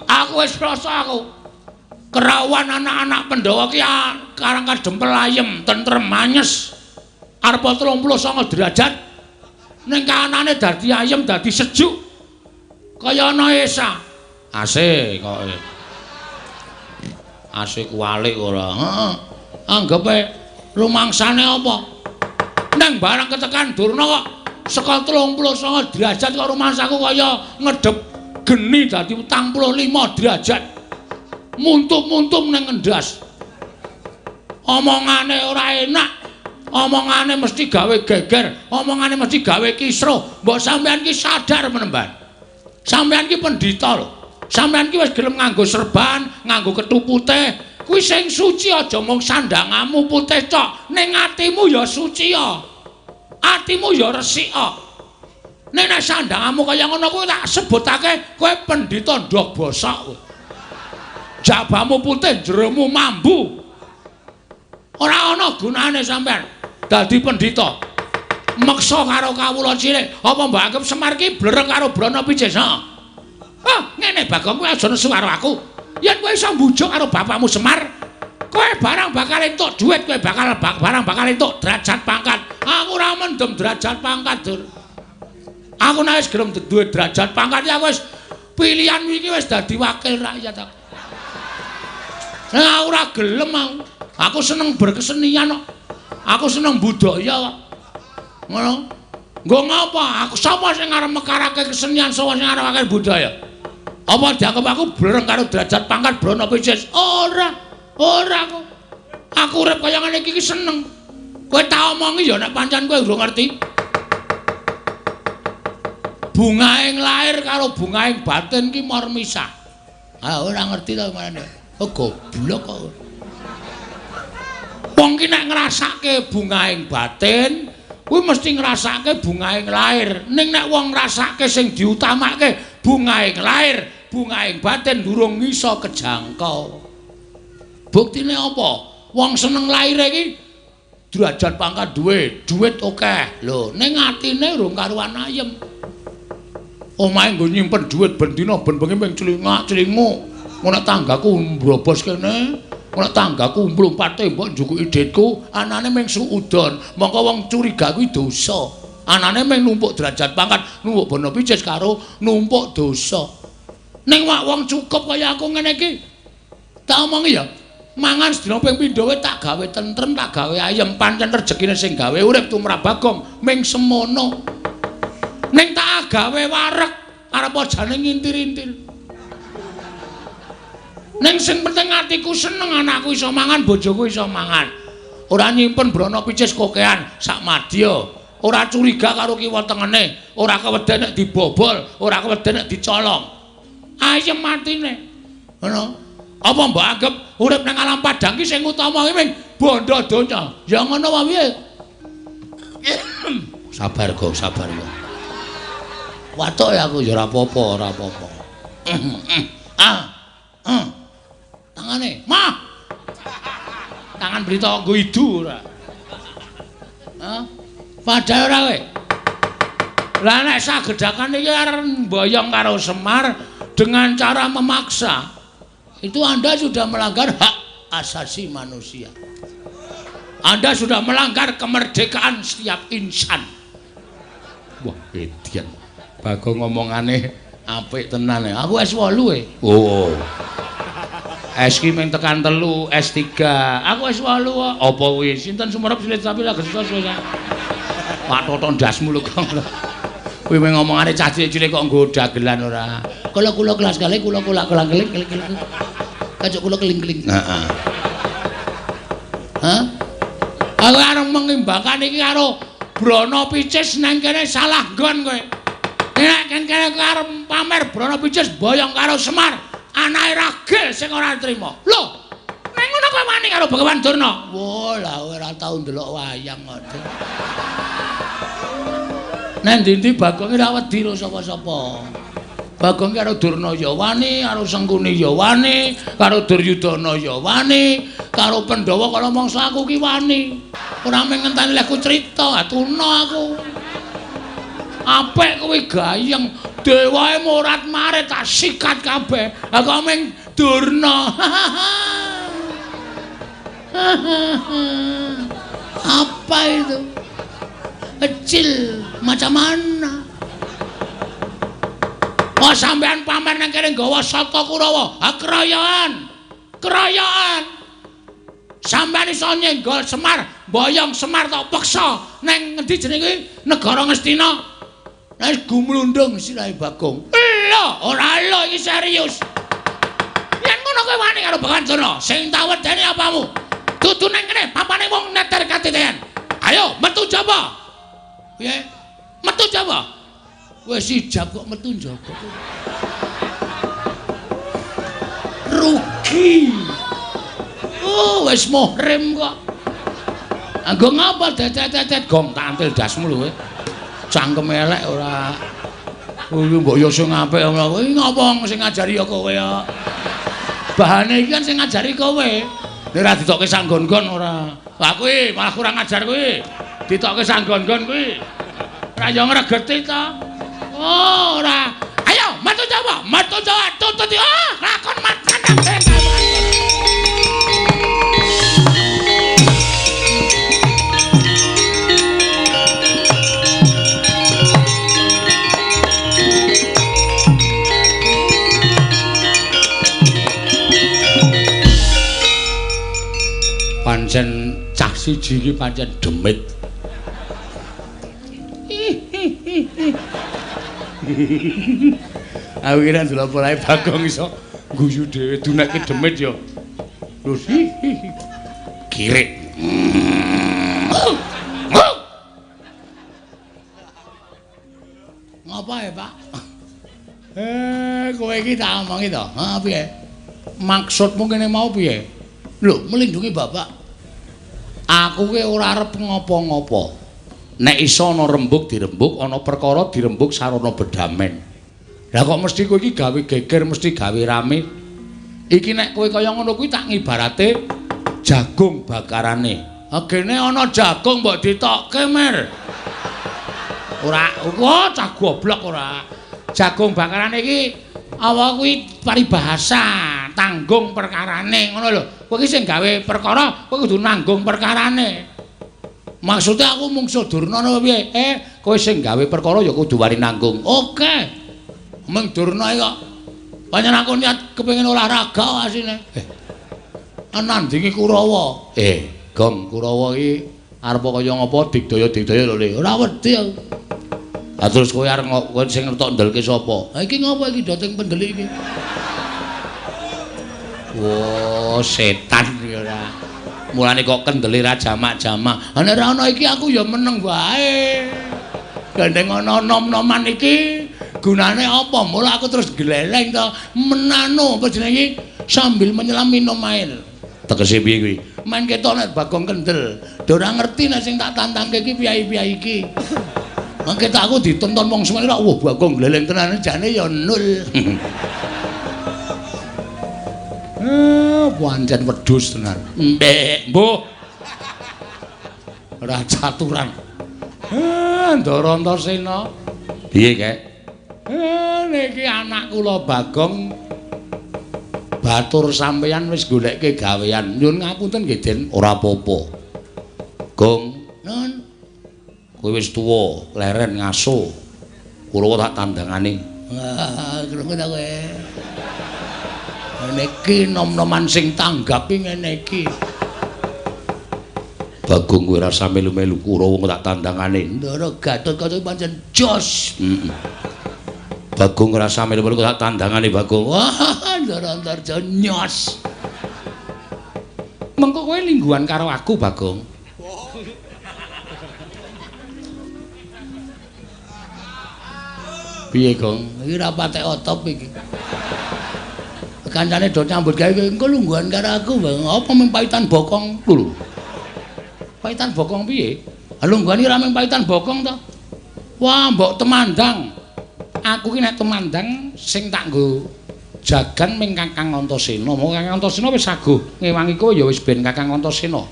A: Aku wis krasa aku. Kerawan anak-anak Pandhawa ki karang kadempel ayem, tentrem, manyes. Arep 39 derajat. Ning kanane dadi ayem, dadi sejuk. Kaya ana Esa. AC kok. AC kualik ora. Heeh. Anggepe rumangsane apa? Nang barang ketekan Durna kok saka 39 derajat kok rumangsaku kaya ngedhep geni dadi 45 derajat. Muntuk-muntuk ning ngendas. Omongane ora enak. Omongane mesti gawe geger, omongane mesti gawe kisruh. Mbok sampean ki sadar menemban. Sampean ki pendhita lho. Sampean ki wis gelem nganggo serban, nganggo kethu putih. Kuwi sing suci aja mung sandangamu putih tok, ning atimu ya suci ya. Atimu ya resik kok. Nek sandangamu kaya ngono kuwi tak sebutake kowe pendhita ndok bosok kowe. Jabamu putih, jeromu mambu. Ora ana gunane sampean dadi pendhita. Meksa karo kawula cilik, apa mbok anggap Semar ki blereng karo brana picis, ha? Ngene Bagong kowe aja nesu karo aku. Yen kowe iso mbujuk karo bapakmu Semar, kowe barang bakal entuk dhuwit, kowe barang bakal entuk derajat pangkat. Aku ora mendem derajat pangkat, Dur. Aku nek wis gelem duwe derajat pangkat ya wis pilihan iki wis dadi wakil rakyat aku. Nah, ora gelem aku. Aku seneng berkesenian kok. Aku seneng budaya kok. Ngono. Nggo ngapa? Aku sapa sing arep mekarake kesenian, sapa sing arep akeh budaya? Apa dianggap aku blereng karo derajat pangkat brana picis? Ora kok. Aku urip kaya ngene iki seneng. Kowe tak omongi ya nek pancen kowe urung ngerti. Bungaing lair karo bungaing batin ki mor misah. Ora ngerti to meneh. Goblok kok. Wong ki nek ngrasake bungaing batin, kuwi mesti ngrasake bungaing lair. Ning nek wong ngrasake sing diutamake bungaing lair, bungaing batin durung iso kejangkau. Buktine apa? Wong seneng laire iki derajat pangkat duwe, duit akeh. Lho, ning atine urung karuan ayem. Omahe nggo nyimpen duit ben dina ben bengi ping celingak-celingu. Nek tanggaku mbrobos kene, nek tanggaku mlumpat tembok njukuki dhitku, anane ming suudon. Mongko wong curiga kuwi dosa. Anane ming numpuk derajat pangkat, numpuk bono picis karo numpuk dosa. Ning wong cukup kaya aku ngene iki. Tak omongi ya, mangan sedina ping pindho tak gawe tentrem, tak gawe ayem, pancen rejekine sing gawe urip tumrap Bagong ming semono. Ning tak gawe wareg arep ajane ngintir-intir. Ning sing penting atiku seneng anakku iso mangan, bojoku iso mangan. Ora nyimpen brana picis kokean sak madya. Ora curiga karo kiwa tengene, ora keweden nek dibobol, ora keweden nek dicolong. Ayem atine. Ngono. Apa mbok anggap urip nang alam padang ki sing utama ki ming bondo donya. Ya ngono wae piye? Sabar kok, sabar kok. Watuk ya aku ya ora apa-apa, ora apa-apa. Tangane, mah. Tangan berita nggo idu ora. Padahal ora kowe. Lah nek sagedakan iki arep mboyong karo Semar dengan cara memaksa. Itu Anda sudah melanggar hak asasi manusia. Anda sudah melanggar kemerdekaan setiap insan. Wah, edian. Bagong ngomongane apik tenan ya. Aku S8 e. Oh. S ki mung tekan 3, S3. Aku S8 kok. Apa kuwi? Sinten sumerep silit tapi lagi susah wis. Pak Toto ndasmu lho kok. Kuwi mung ngomongane cah cilik kok nggo dagelan ora. Kula kelas kali kula keling. Kacuk kula keling-keling. Heeh. Hah? Aku arep mengimbangkan iki karo Brana Picis nang kene salah nggon kowe. Nek kene arep pamer Brana Picis boyong karo Semar, anake Ragil sing ora trima. Lho, ning ngono kowe wani karo Begawan Durna. Wah, lah ora tau ndelok wayang kok. Nek ndi-ndi Bagong ora wedi karo sapa-sapa. Bagong karo Durna ya wani, karo Sengkuni ya wani, karo Duryudana ya wani, karo Pandhawa kala mangsa aku ki wani. Ora mung ngenteni lek ku crita, tuna aku. Apik kuwi gayeng, dewae murat marit tak sikat kabeh. Aku mung Durna. Apa itu? Kecil macam mana? Oh sampean pamer nang kene nggawa Sata Kurawa. Ha keroyokan. Keroyokan. Sampeyan iso nyenggol Semar, boyong Semar tok peksa nang ngendi jenenge negara Ngastina. Nek gumlundung sirahe Bagong. Lho, ora lho iki serius. Yen ngono kowe wani karo Begawan Durna, sing tak wedeni apamu? Dudu nang kene papane wong neter katiten. Ayo metu jaba. Piye? Metu jaba. Wis ijab kok metu njaba. Rugi. Oh, wis muhrim kok. Anggo ngapa dedet gong tantil dasmu lho kowe. Cangkem elek ora. Oh, mbok yo sing apik ngono. Iki ngapa sing ngajari ya kowe ya. Bahane iki kan sing ngajari kowe. Nek ora ditokke sanggon-gon ora. Lah kuwi malah kurang ajar kuwi. Ditokke sanggon-gon kuwi. Ora yo ngregeti ta. Oh, ora. Ayo, metu Jawa, tutut. Lakon matandang pancen cah siji iki pancen demit. Aku kira ndelok polahe Bagong iso guyu dhewe dunekke demit ya. Lho kirik. Ngapa ya, Pak? Kowe iki tak omongi to. Ha piye? Maksudmu kene mau piye? Lho, melindungi Bapak. Aku ki ora arep ngopo-ngopo. Nek iso ana rembug dirembug, ana perkara dirembug sarana bedamen. Lah kok mesti kowe iki gawe geger, mesti gawe rame. Iki nek kowe kaya ngono kuwi tak ngibarate jagung bakarane. Agene ana jagung mbok ditokke, Mir. Ora, kok cah goblok ora. Jagung bakarane iki apa kuwi paribahasa, tanggung perkarane, ngono lho. Kowe iki sing gawe perkara, kowe kudu nanggung perkarane. Maksudnya aku mungsuh Durna apa piye? Kowe sing gawe perkara ya kudu wani nanggung. Oke. Mung Durna kok pancen aku niat kepengin olahraga asine. Nandingi Kurawa. Gong Kurawa iki arep kaya ngapa digdaya-digdaya lho Le. Ora wedi aku. Lah terus kowe arep kowe sing ngetok ndelke sapa? Ha iki ngapa iki doteng pendelik iki? Wo, setan iki ora. Mulane kok kendeli ra jamak-jamak. Nek ora ana iki aku ya meneng wae. Gandeng ana nom-noman iki gunane apa? Mula aku terus gleleng to menano apa jenenge sambil menyelam minum air. Tegese piye kuwi? Main ketok nek Bagong kendel. Ora ngerti nek sing tak tantangke iki piyai-piyai iki. Mangke tak aku ditonton wong semene wah Bagong gleleng tenan jane ya nul. Pancen wedhus tenan. Mbek, mbuh. Ora caturan. Ndara Antasena. Piye, Kek? Niki anak kula Bagong batur sampeyan wis goleke gawean. Nyuwun ngapunten nggih, Den. Ora apa-apa. Gong, nun. Kowe wis tuwa, leren ngaso. Kula tak tandangane. Wah, krungu ta kowe. Niki nom-noman sing tanggapi ngene iki. Bagong kowe rasa melu-melu Kurawa tak tandangane. Ndara Gatot kaca pancen jos. Bagong rasa melu tak tandangane Bagong. Wah, Antarja nyos. Mengko kowe lingguhan karo aku, Bagong. Piye, Gong? Iki ra patek otop iki. Kancane do nyambut gawe engko lungguhan karo aku, Bang. Apa mung paitan bokong lho? Paitan bokong piye? Lungguhan iki ra mung paitan bokong to. Wah, mbok temandang. Aku ki nek temandang sing tak nggo jagan ming Kakang Antasena. Mong Kakang Antasena wis saguh ngewangi kowe ya wis ben Kakang Antasena.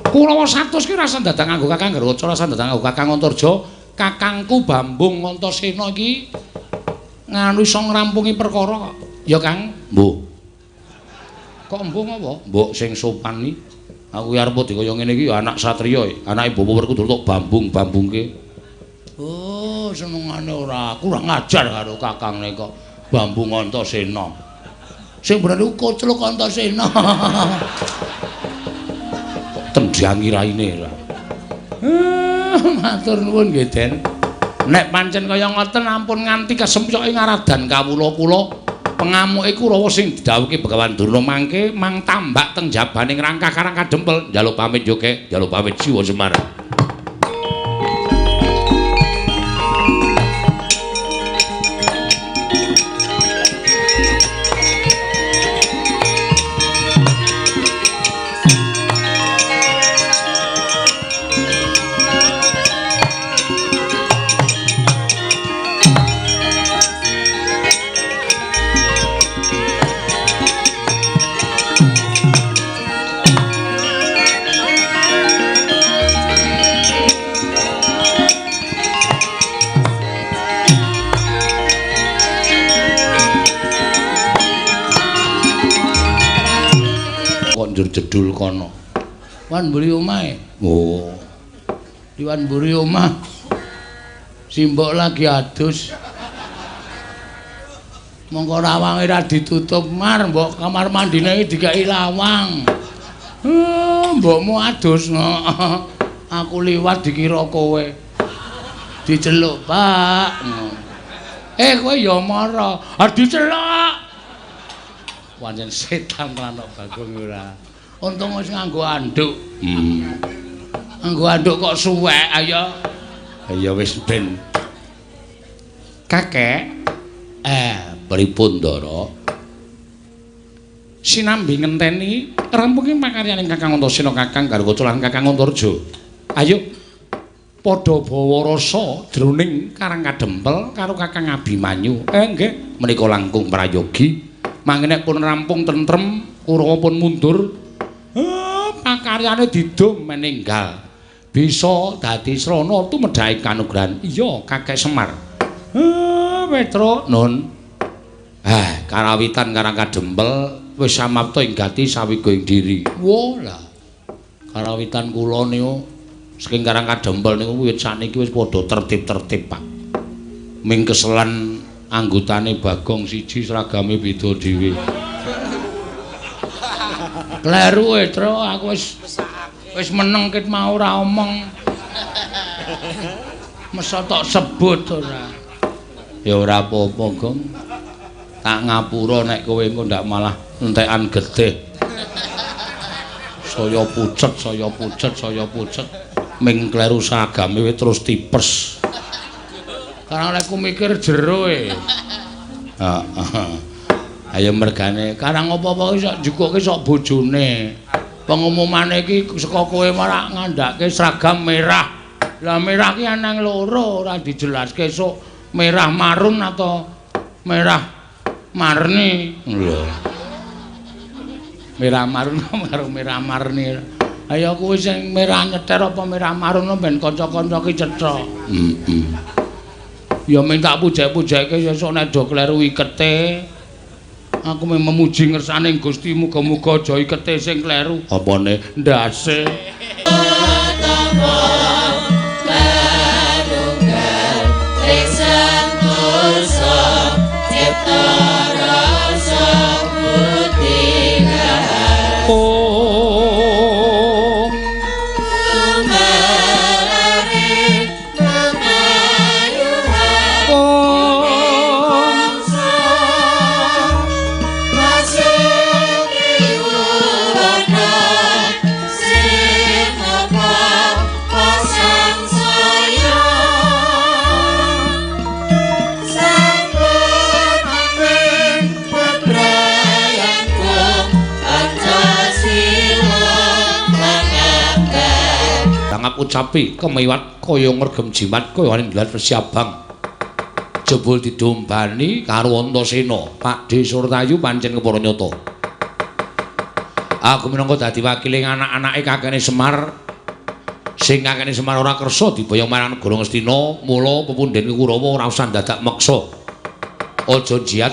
A: Kurawa 100 ki rasa dadak nganggo Kakang Garaca, rasa dadak nganggo Kakang Antarja. Kakangku Bambung Antasena iki nganu iso ngrampungi perkara kok. Ya, Kang. Mbuh. Kok mbuh apa? Mbok sing sopan iki. Aku arep dikaya ngene iki ya anak satriya, anake bapak werku tok bambung-bambungke. Oh, senengane ora. Kurang ngajar karo Kakangne kok Bambung Antasena. Sing bener iku Kocluk Antasena. Kok tendhangi raine ora. Matur nuwun nggih, Den. Nek pancen kaya ngoten ampun nganti kesempyoke ngaradan kawula kula pengamuke Kurawa sing didhawuhke Begawan Durna mangke mang tambak teng jabaning rangka karang kadempel njaluk pamit yoke, njaluk pamit jiwa Semar. Njur jedul kono. Wan mburi omahe. Oh. Diwan mburi omah. Simbok lagi adus. Mongko lawange ra ditutup mar, mbok kamar mandine iki dikai lawang. Mbokmu adus no. Aku liwat dikira kowe. Diceluk, Pak. Kowe ya mara. Diceluk. Pancen setan lan Bagong ora. Untung wis nganggo anduk. Nganggo anduk kok suwek ayo. Ya wis ben. Kakek. Pripun Ndara? Sinambi ngenteni rampunge pakaryaning Kakang Antasena Kakang Garwaca lan Kakang Antarja. Ayo padha bawa rasa jroning Karang Kadempel karo Kakang Abimanyu. Nggih, menika langkung prayogi. Mangke nek pun rampung tentrem, Kurawa pun mundur. Pakaryane didum meninggal. Bisa dadi srana tumedhaing kanugrahan. Iya, Kakek Semar. Petro nun. Karawitan Karang Kadempel wis samapta ing gati sawiga ing diri. Wolah. Karawitan kula niku saking Karang Kadempel niku wiwit saniki wis padha tertib-tertib, Pak. Ming keselan anggotane Bagong siji seragame beda dhewe. Kleru Tro, aku wis meneng ket mau ora omong. Mesa tok sebut ora. Ya ora apa-apa, Gong. Tak ngapura nek kowe engko ndak malah entekan gedhe. Saya pucet. Ming kleru seragame wis terus tipes. Karang aku mikir jero Ayo mergane karang apa-apa iso njukuke sok bojone. Pengumumane iki saka kowe marak ngandhake seragam merah. Lah merah ki ana loro ora dijelaske sok merah marun atau merah marni. Lho. Merah marun karo merah marni. Ayo kuwi sing merah nyeter apa merah marun ben kanca-kanca ki cetha. Ya mung tak pujake ya sok nek do kleru ikete. Aku mung memuji ngersane Gusti muga-muga aja ikete sing kleru. Apane ndase? tak ucapi kemewat kaya ngregem jimat kaya ninggal Resi Abang. Jebul didombani karo Antasena, Pakde Surtayu pancen kepara nyata. Aku minangka dadi wakiling anak-anake kakene Semar. Sing kakene Semar ora kersa diboyong marang negara Ngastina, mula pepundhen Kurawa ora usah dadak meksa. Aja jiat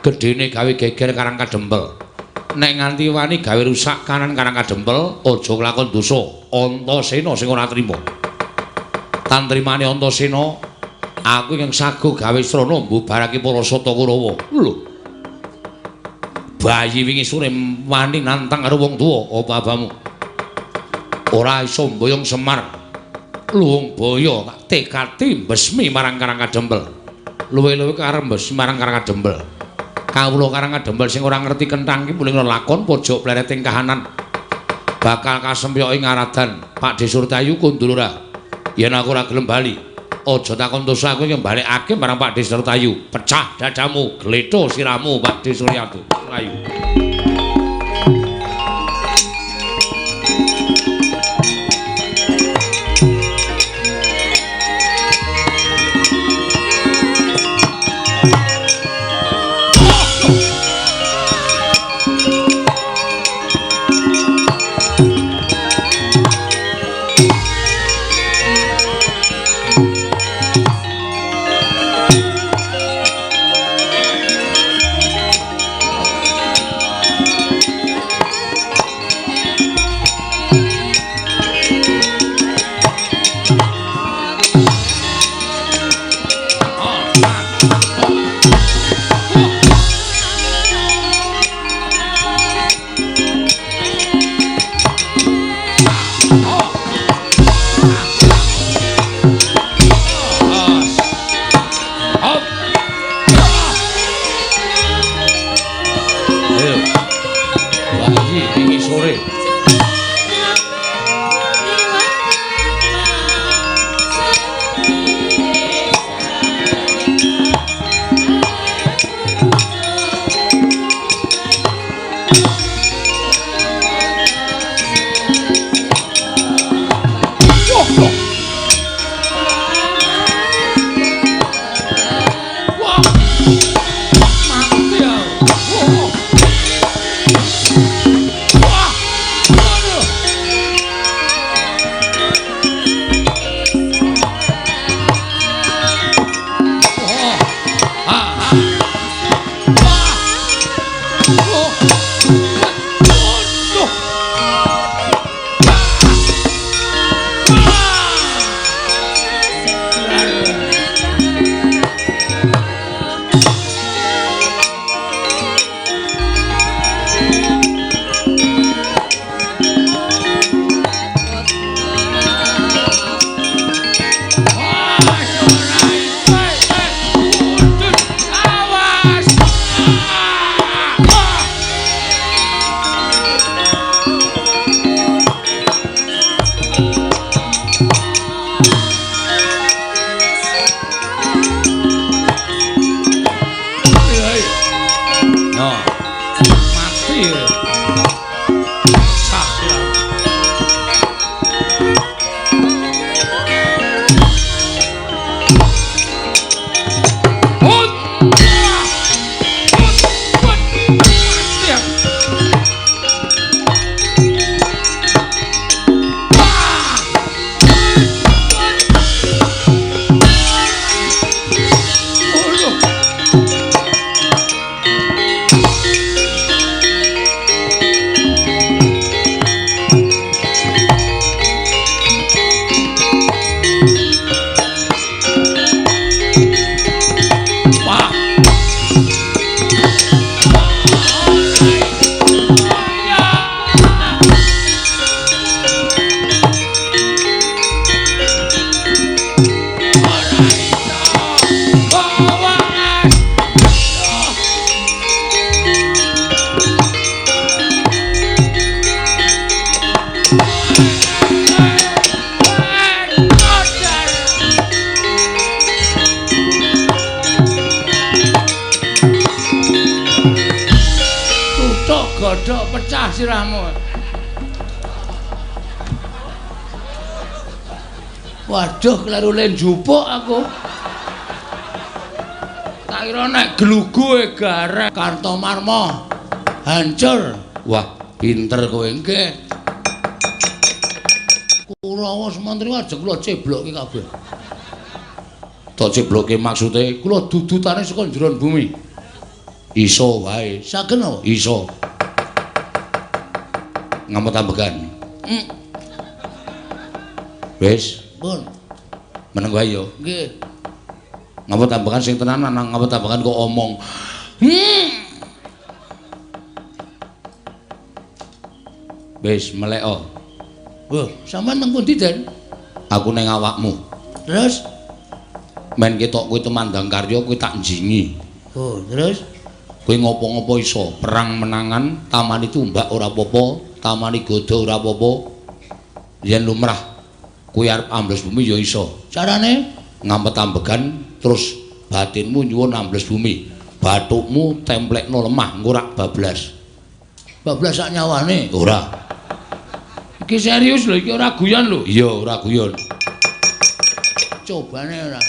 A: gedene gawe geger Karang Kadempel. Nek nganti wani gawe rusak kanan Karang Kadempel, aja nglakon dosa. Antasena sing ora trima. Tantrimane Antasena, aku yang sago gawe srana mbubarake para sata Kurawa. Lho. Bayi wingi sore wani nantang karo wong tuwa, apa abamu? Ora iso mboyong Semar. Luwung boyo tak tekati mbesmi marang Karang Kadempel. Luwe-luwe karep mbesmi marang Karang Kadempel. Kawula Karang Kadempel sing ora ngerti kenthang iki muling lakon pojok plereting kahanan. Bakal kasempyoki ngaradan Pakde Surtayu kondur ora. Yen aku ora gelem bali, aja takon dosa aku yang balekake marang Pakde Surtayu. Pecah dadamu, gletho siramu Pakde Surtayu.
B: godhok pecah sirahmu.
A: Waduh, kleru len jupuk aku. Tak kira nek glugu garek Kartomarma hancur. Wah, pinter kowe nggih. Kurawa semantri ajeng kula ceblokke kabeh. Tak ceblokke maksude kula dudutane saka njeron bumi. Iso wae. Saken apa? Iso. Ngamot ambegan. Wis, pun. Meneng wae yo. Nggih. Ngamot ambegan sing tenanan, ngamot ambegan kok omong. Wis meleko. Wah, sampean nang pundi, Den? Aku ning awakmu. Terus men ketok kowe temandang karya kowe tak njingi. Oh, terus kowe ngopo-ngopo iso perang menangan, tamani tumbak ora apa-apa, tamani godo ora apa-apa. Yen lumrah kowe arep ambles bumi ya iso. Carane ngampet ambegan terus batinmu nyuwun ambles bumi. Bathukmu templekno lemah engko ora bablas. Bablas sak nyawane? Ora. Iki serius lho, iki ora guyon lho. Iya, ora guyon. Cobane ora.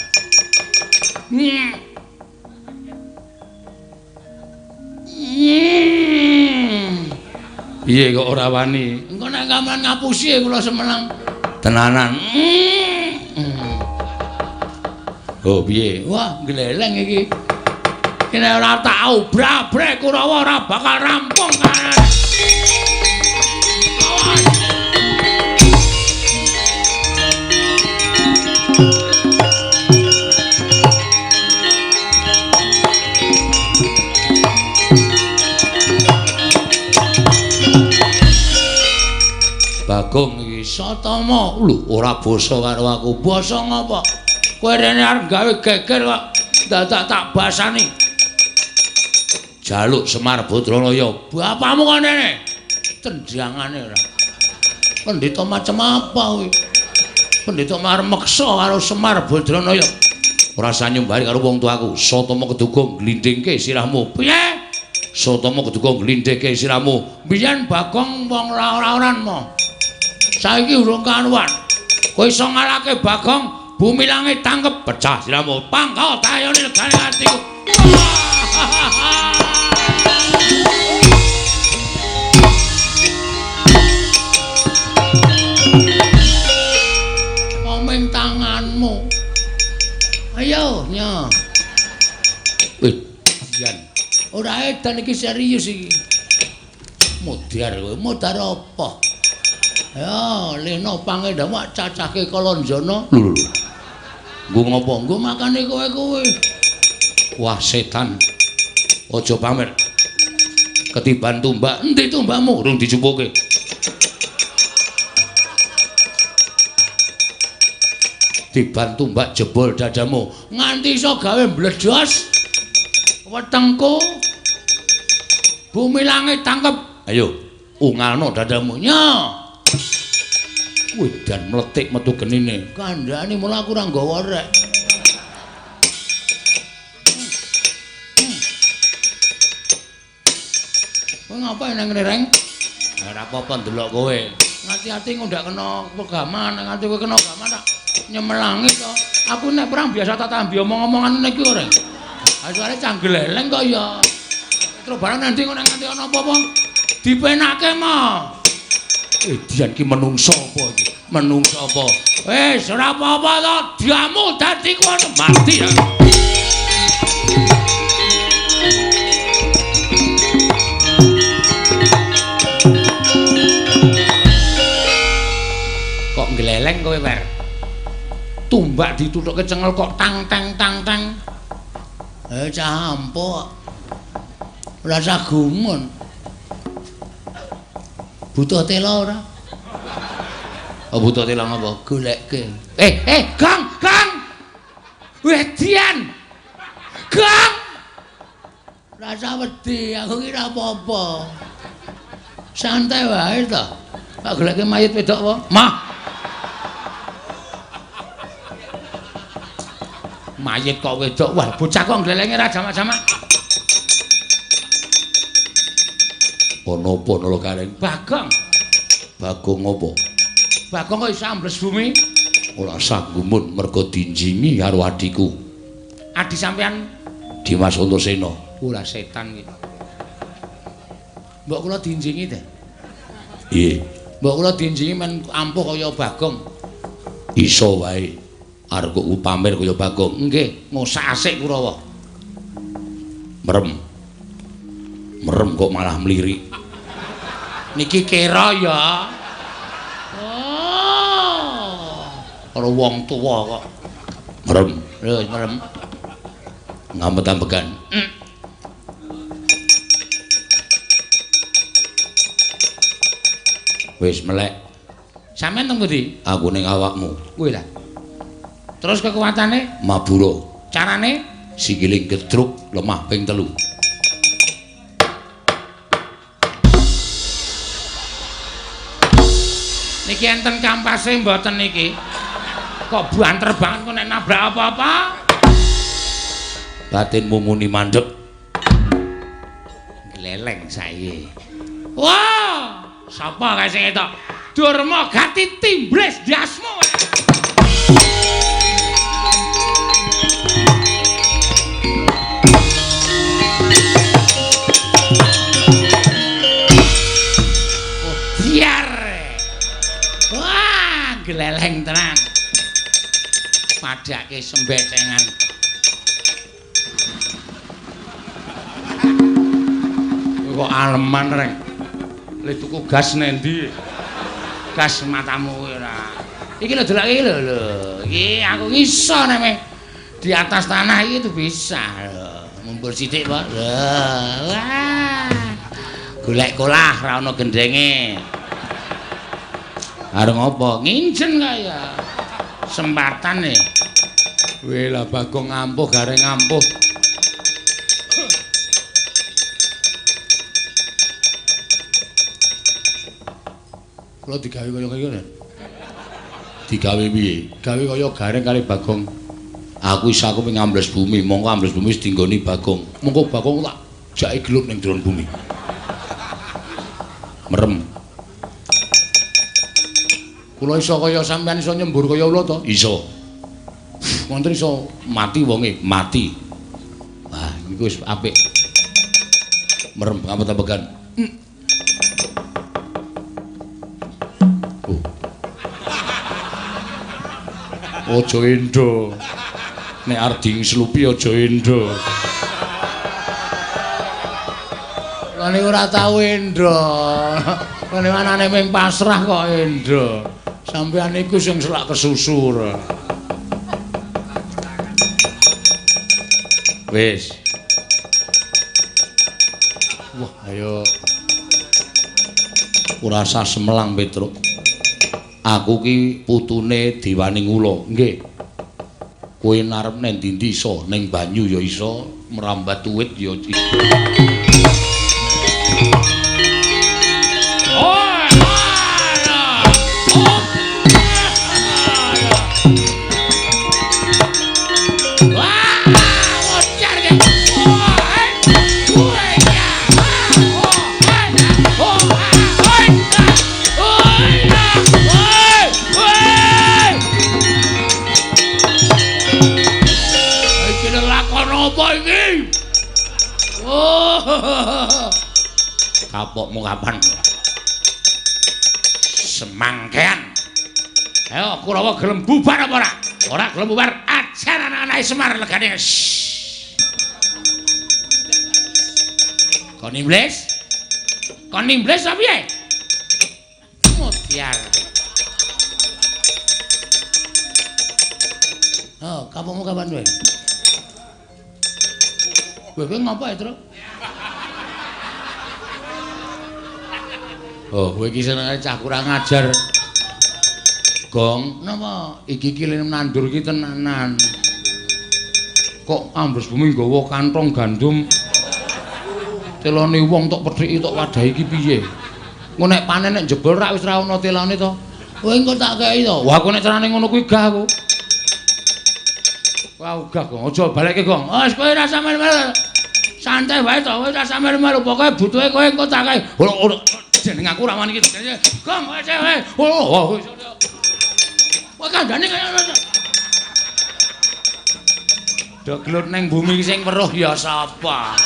A: Piye kok ora wani? Engko nek gaman ngapusi kula semenang. Tenanan. Oh, piye? Wah, gleleng iki. Kene ora tak obrak-brek Kurawa ora bakal rampung kan. Bagong iki Satama lho ora basa karo aku. Basa ngapa? Kowe rene arep gawe geger kok dadak tak basani. Jaluk Semar Badranaya. Bapakmu kok rene. Tendangane ora. Pendhita macam apa kuwi? Pendhita marmeksa karo Semar Badranaya. Ora usah nyumbari karo wong tuaku. Satama Keduga glindhingke sirahmu. Piye? Satama Keduga glindhingke sirahmu. Biyen Bagong wong ora-oranmu. Saiki urung kanuan. Kowe iso ngalahke Bagong, bumi langit tangkep pecah sirahmu. Pangko tayone negane atiku. Momeng tanganmu. Ayo, nya. Wih, Yan. Ora edan iki serius iki. Mudhar kowe, mudhar apa? Ya, leno pangedhamu cacahke Kalanjana. Lho. Nggo ngopo? Nggo makane kowe. Wah, setan. Aja pamer. Ketiban tumbak, endi tumbakmu urung dicupuke? Tiban tumbak jebol dadamu, nganti iso gawe mbledos. Wetengku. Bumi langit tangkep. Ayo, ungalno dadamu. Nya. Wih, dan meletik metu genine. Kandhane mula aku ora nggawa rek. Kowe ngapain nang ngene, Reng? Ora apa-apa ndelok kowe. Ngati-ati ngundak kena pegaman, nganti kowe kena gaman tak nyemelangi to. Aku nek perang biasa tak tambi omong-omongan ngene iki kok, Reng. Asale canggleleng kok ya. Terus barang nanti kok nganti ana apa-apa dipenake mah. Dian ki menungso apa iki? Menungso apa? Wis ora apa-apa to, diamu dadi kono mati ya. Kok gleleng kowe, Wer? Tumbak ditutukke cengel kok tang tang tang tang. Cah ampo. Ora usah gumun. Butuh tela ora? Oh, butuh tela ngapa? Golekke. Gang! Wedian. Gang! Ora usah wedi, aku ki ora apa-apa. Santai wae to. Tak goleke mayit wedok apa? Mah. Mayit kok wedok. Wah, bocah kok glelenge ra jamak-jamak. Ono apa lho Kareng? Bagong. Bagong apa? Bagong kok iso ambles bumi? ora sanggumun mergo dinjingi karo adiku. Adi sampean Dimas Antasena. Ora setan iki. Mbok kula dinjingi ta? Nggih. Mbok kula dinjingi men ampuh kaya Bagong. Iso wae. Arep kok pamer kaya Bagong. Nggih, ngosak asik Kurawa. Merem. Merem kok malah mlirik. Niki kira ya. Karo wong tuwa kok. Merem, lho merem. Ngambet-ambekan. Wis melek. Sampeyan teng pundi? Aku ning awakmu. Kuwi lah. Terus kekuatane? Mabura. Carane? Sikiling gedruk lemah ping 3. Niki enten kampase mboten niki. Kok banter banget kok nek nabrak apa-apa? Batinmu muni mandeg. Gleleng sae. Wah, sapa kae sing etok? Durma Gati Timbres Dasmu. Biar. Wah, gleleng tenan. Padake sembecengan. Kok aleman reng. Le tuku gas nendi? Gas matamu ora. Iki lho delok iki lho. Iki aku iso nek meh di atas tanah iki itu bisa lho. Mumpul sithik kok. Wah. Golek kolah ra ono gendenge. Areng apa? Nginjen kaya. Sempatan nih. Weh lah Bagong ngampuh gareng ngampuh. Kula digawe kaya ngene. Digawe piye? Gawe kaya gareng kali Bagong. Aku isa aku ngambles bumi, mongko ambles bumi wis dinggoni Bagong. Mongko Bagong tak jake gelut ning jero bumi. Merem. Kula iso kaya sampean iso nyembur kaya ula to? Iso. Wonten iso mati wonge, mati. Wah, iku wis apik. Merem ngambet-ambekan. Aja endo. Nek arding slupi aja endo. Lah niku ora tau endo. Kene manane ming pasrah kok endo. Sampeyan iku sing selak kesusur. Wis. Wah, ayo. Ora usah semelang, Petruk. Aku ki putune Dewaning Ula, nggih. Kowe narep nang ndi iso, ning banyu ya iso, merambat tuwit ya iso. Kapokmu kapan? Semangkean. Ayo Kurawa gelem bubar apa ora? Ora gelem bubar, ajar anak-anak Semar legane. Kon nimbles? Kon nimbles apa piye? Mutiar. Oh, kapokmu kapan kowe? Kowe ngopo ya, Tru? Oh, kowe iki senenge cah kurang ajar. Gong, napa iki kilene nandur iki tenanan. Kok ambles bumi nggawa kantong gandum. Telone wong tok pedhiki tok wadahi iki piye? Engko nek panen nek jebol rak wis ra ono telone to. Kowe engko tak kei to. Wah, aku nek carane ngono kuwi gah aku. Wah, gah Gong. Aja balekke Gong. Wis kowe ra sampe melu. Santai wae to, kowe ra sampe melu. Pokoke butuhe kowe engko tak kei. Jeneng aku ra wani iki. Gong, wis. Wah kandhane kaya do gelut ning bumi sing weruh ya sapa?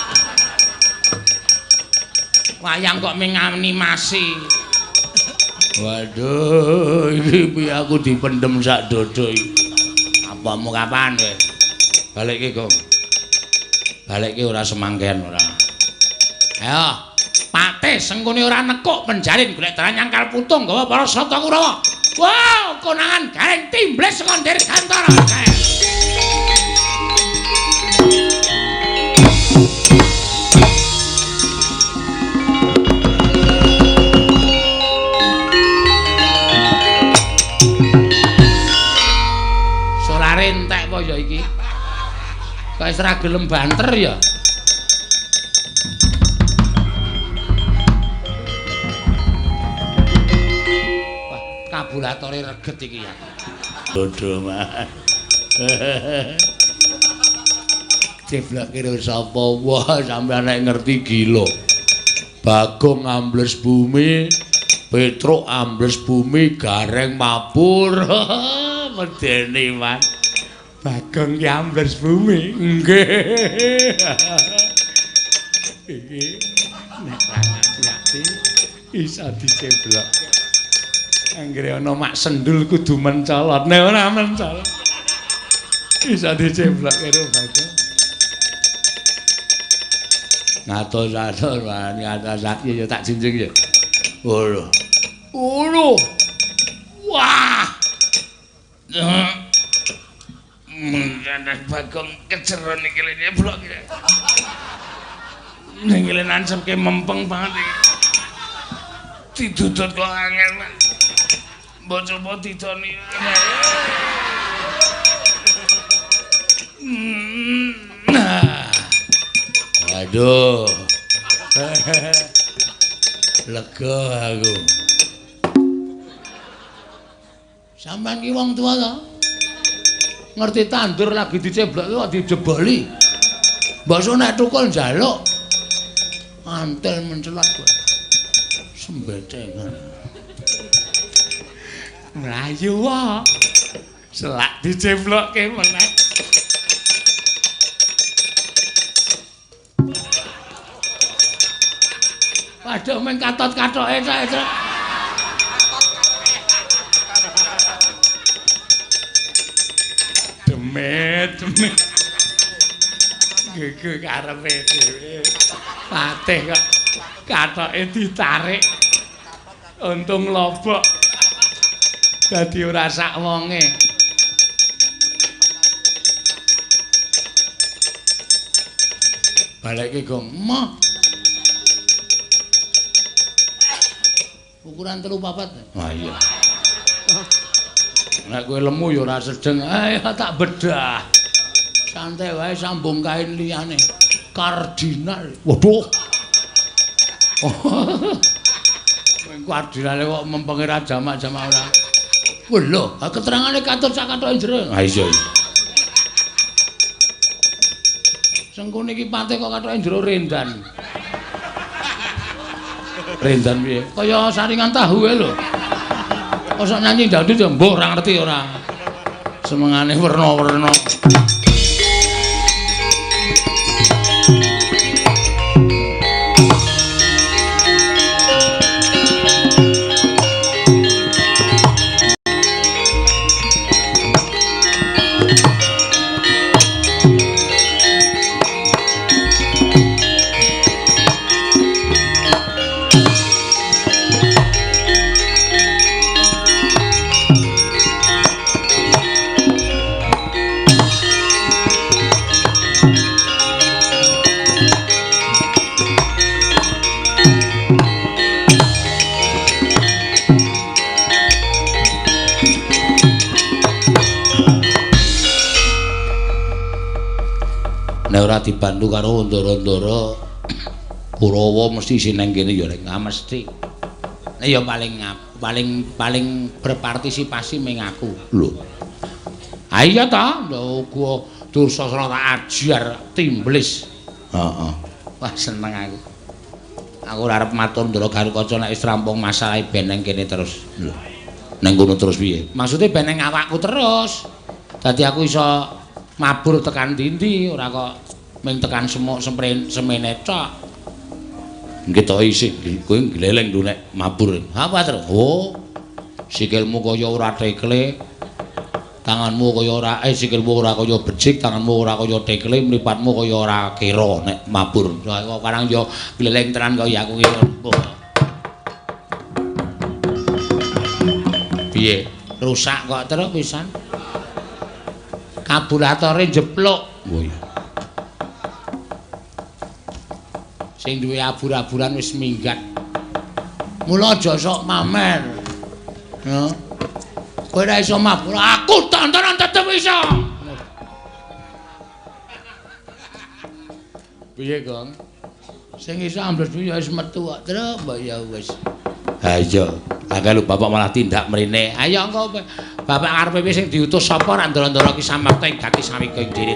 A: Wayang kok menganimasi. Waduh, iki piye aku dipendem sak dodo iki. Apamu kapan kowe? Balikke, Gong. Balikke ora semangken ora. Ayo, Patih sengkune ora nekuk penjalin golek dalan nyangkal putung gawa para Sata Kurawa. Wow, konangan gareng timblis saka Dirgantara. Entek apa ya iki? Kok wis ora gelem banter ya? Wah, kabulatore reget iki ya. Dodo mah. Ceblok kira sapa? Wah, sampeyan nek ngerti gila. Bagong ambles bumi, Petruk ambles bumi, Gareng mabur. Medeni man. Bagong ki ambles bumi. Nggih. Iki nek ati iso diceblok. Anggere ana mak sendul kudu mencolot. Nek ora mencolot iso diceblok karo Bagong. Ngatos-atos wani atas ya tak jinjing ya. Ngono. Ngono. Wah. Mendadak Bagong keceron iki lene blok iki. Ning ngene nancemke mempeng banget iki. Didudut kok angel. Mbok coba didoni. Aduh. Lega aku. Sampeyan ki wong tua to? Ngerti tandur lagi diceblok kok dijeboli. Mbok nek tukul njaluk. Antel mencelak kowe. Sembetengan. Mlayu wae. Selak diceblokke meneh. Waduh meng katot-katoke sae. Demet. Gege karepe dhewe. Patih kok katoke ditarik. Untung lobok. Dadi ora sak wonge. Balikke Gong. Moh. Ukuran 3-4. Wah iya. Nek kowe lemu ya ora sedeng. Ayo tak bedah. Santai wae sambung kain liyane. Kardinal. Waduh. Kardinale kok mempenge ra jamak-jamak ora. Wah lho, keterangane katut sak katoke jero. Ha iya. Sengkune iki pate kok katoke jero rendan. Rendan piye? Kaya saringan tahu ae lho. Kosok nyanyi dangdut ya mbah ora ngerti ora. Semengane werna-werna. Dibantu karo ndara-ndara Kurawa mesti sineng kene ya nek mesti. Nek ya paling berpartisipasi meng aku. Lho. Ha iya ta, uga Dursasana tak ajar timblis. Heeh. Wah seneng aku. Aku ora arep matur ndara Garukaca nek wis rampung masalahe ben nang kene terus. Lho. Neng kono terus piye? Maksude ben ning awakku terus. Dadi aku iso mabur tekan ndi-ndi, ora kok ming tekan semene tok. Nggih to isih kowe gleleng lho nek mabur. Apa terus? Oh. Sikilmu kaya ora tekle. Tanganmu kaya ora sikilmu ora kaya becik, tanganmu ora kaya tekle, mripatmu kaya ora kira nek mabur. Kok karang yo gleleng tenan kaya aku iki. Piye? Rusak kok terus pisan. Kaburatore jepluk. Oh iya. Sing duwe abur-aburan wis minggat. Mula aja sok mamer. Ya. Kowe ora iso mabur, aku tontonan tetep iso. Piye, Gong? Sing iso ambles piye wis metu kok, Truk, mbok ya wis. Ha iya. Lah lu bapak malah tindak mrene. Ayo engko bapak arepe sing diutus sapa ra ndara-ndara ki samakta ing gati sawiko ing diri.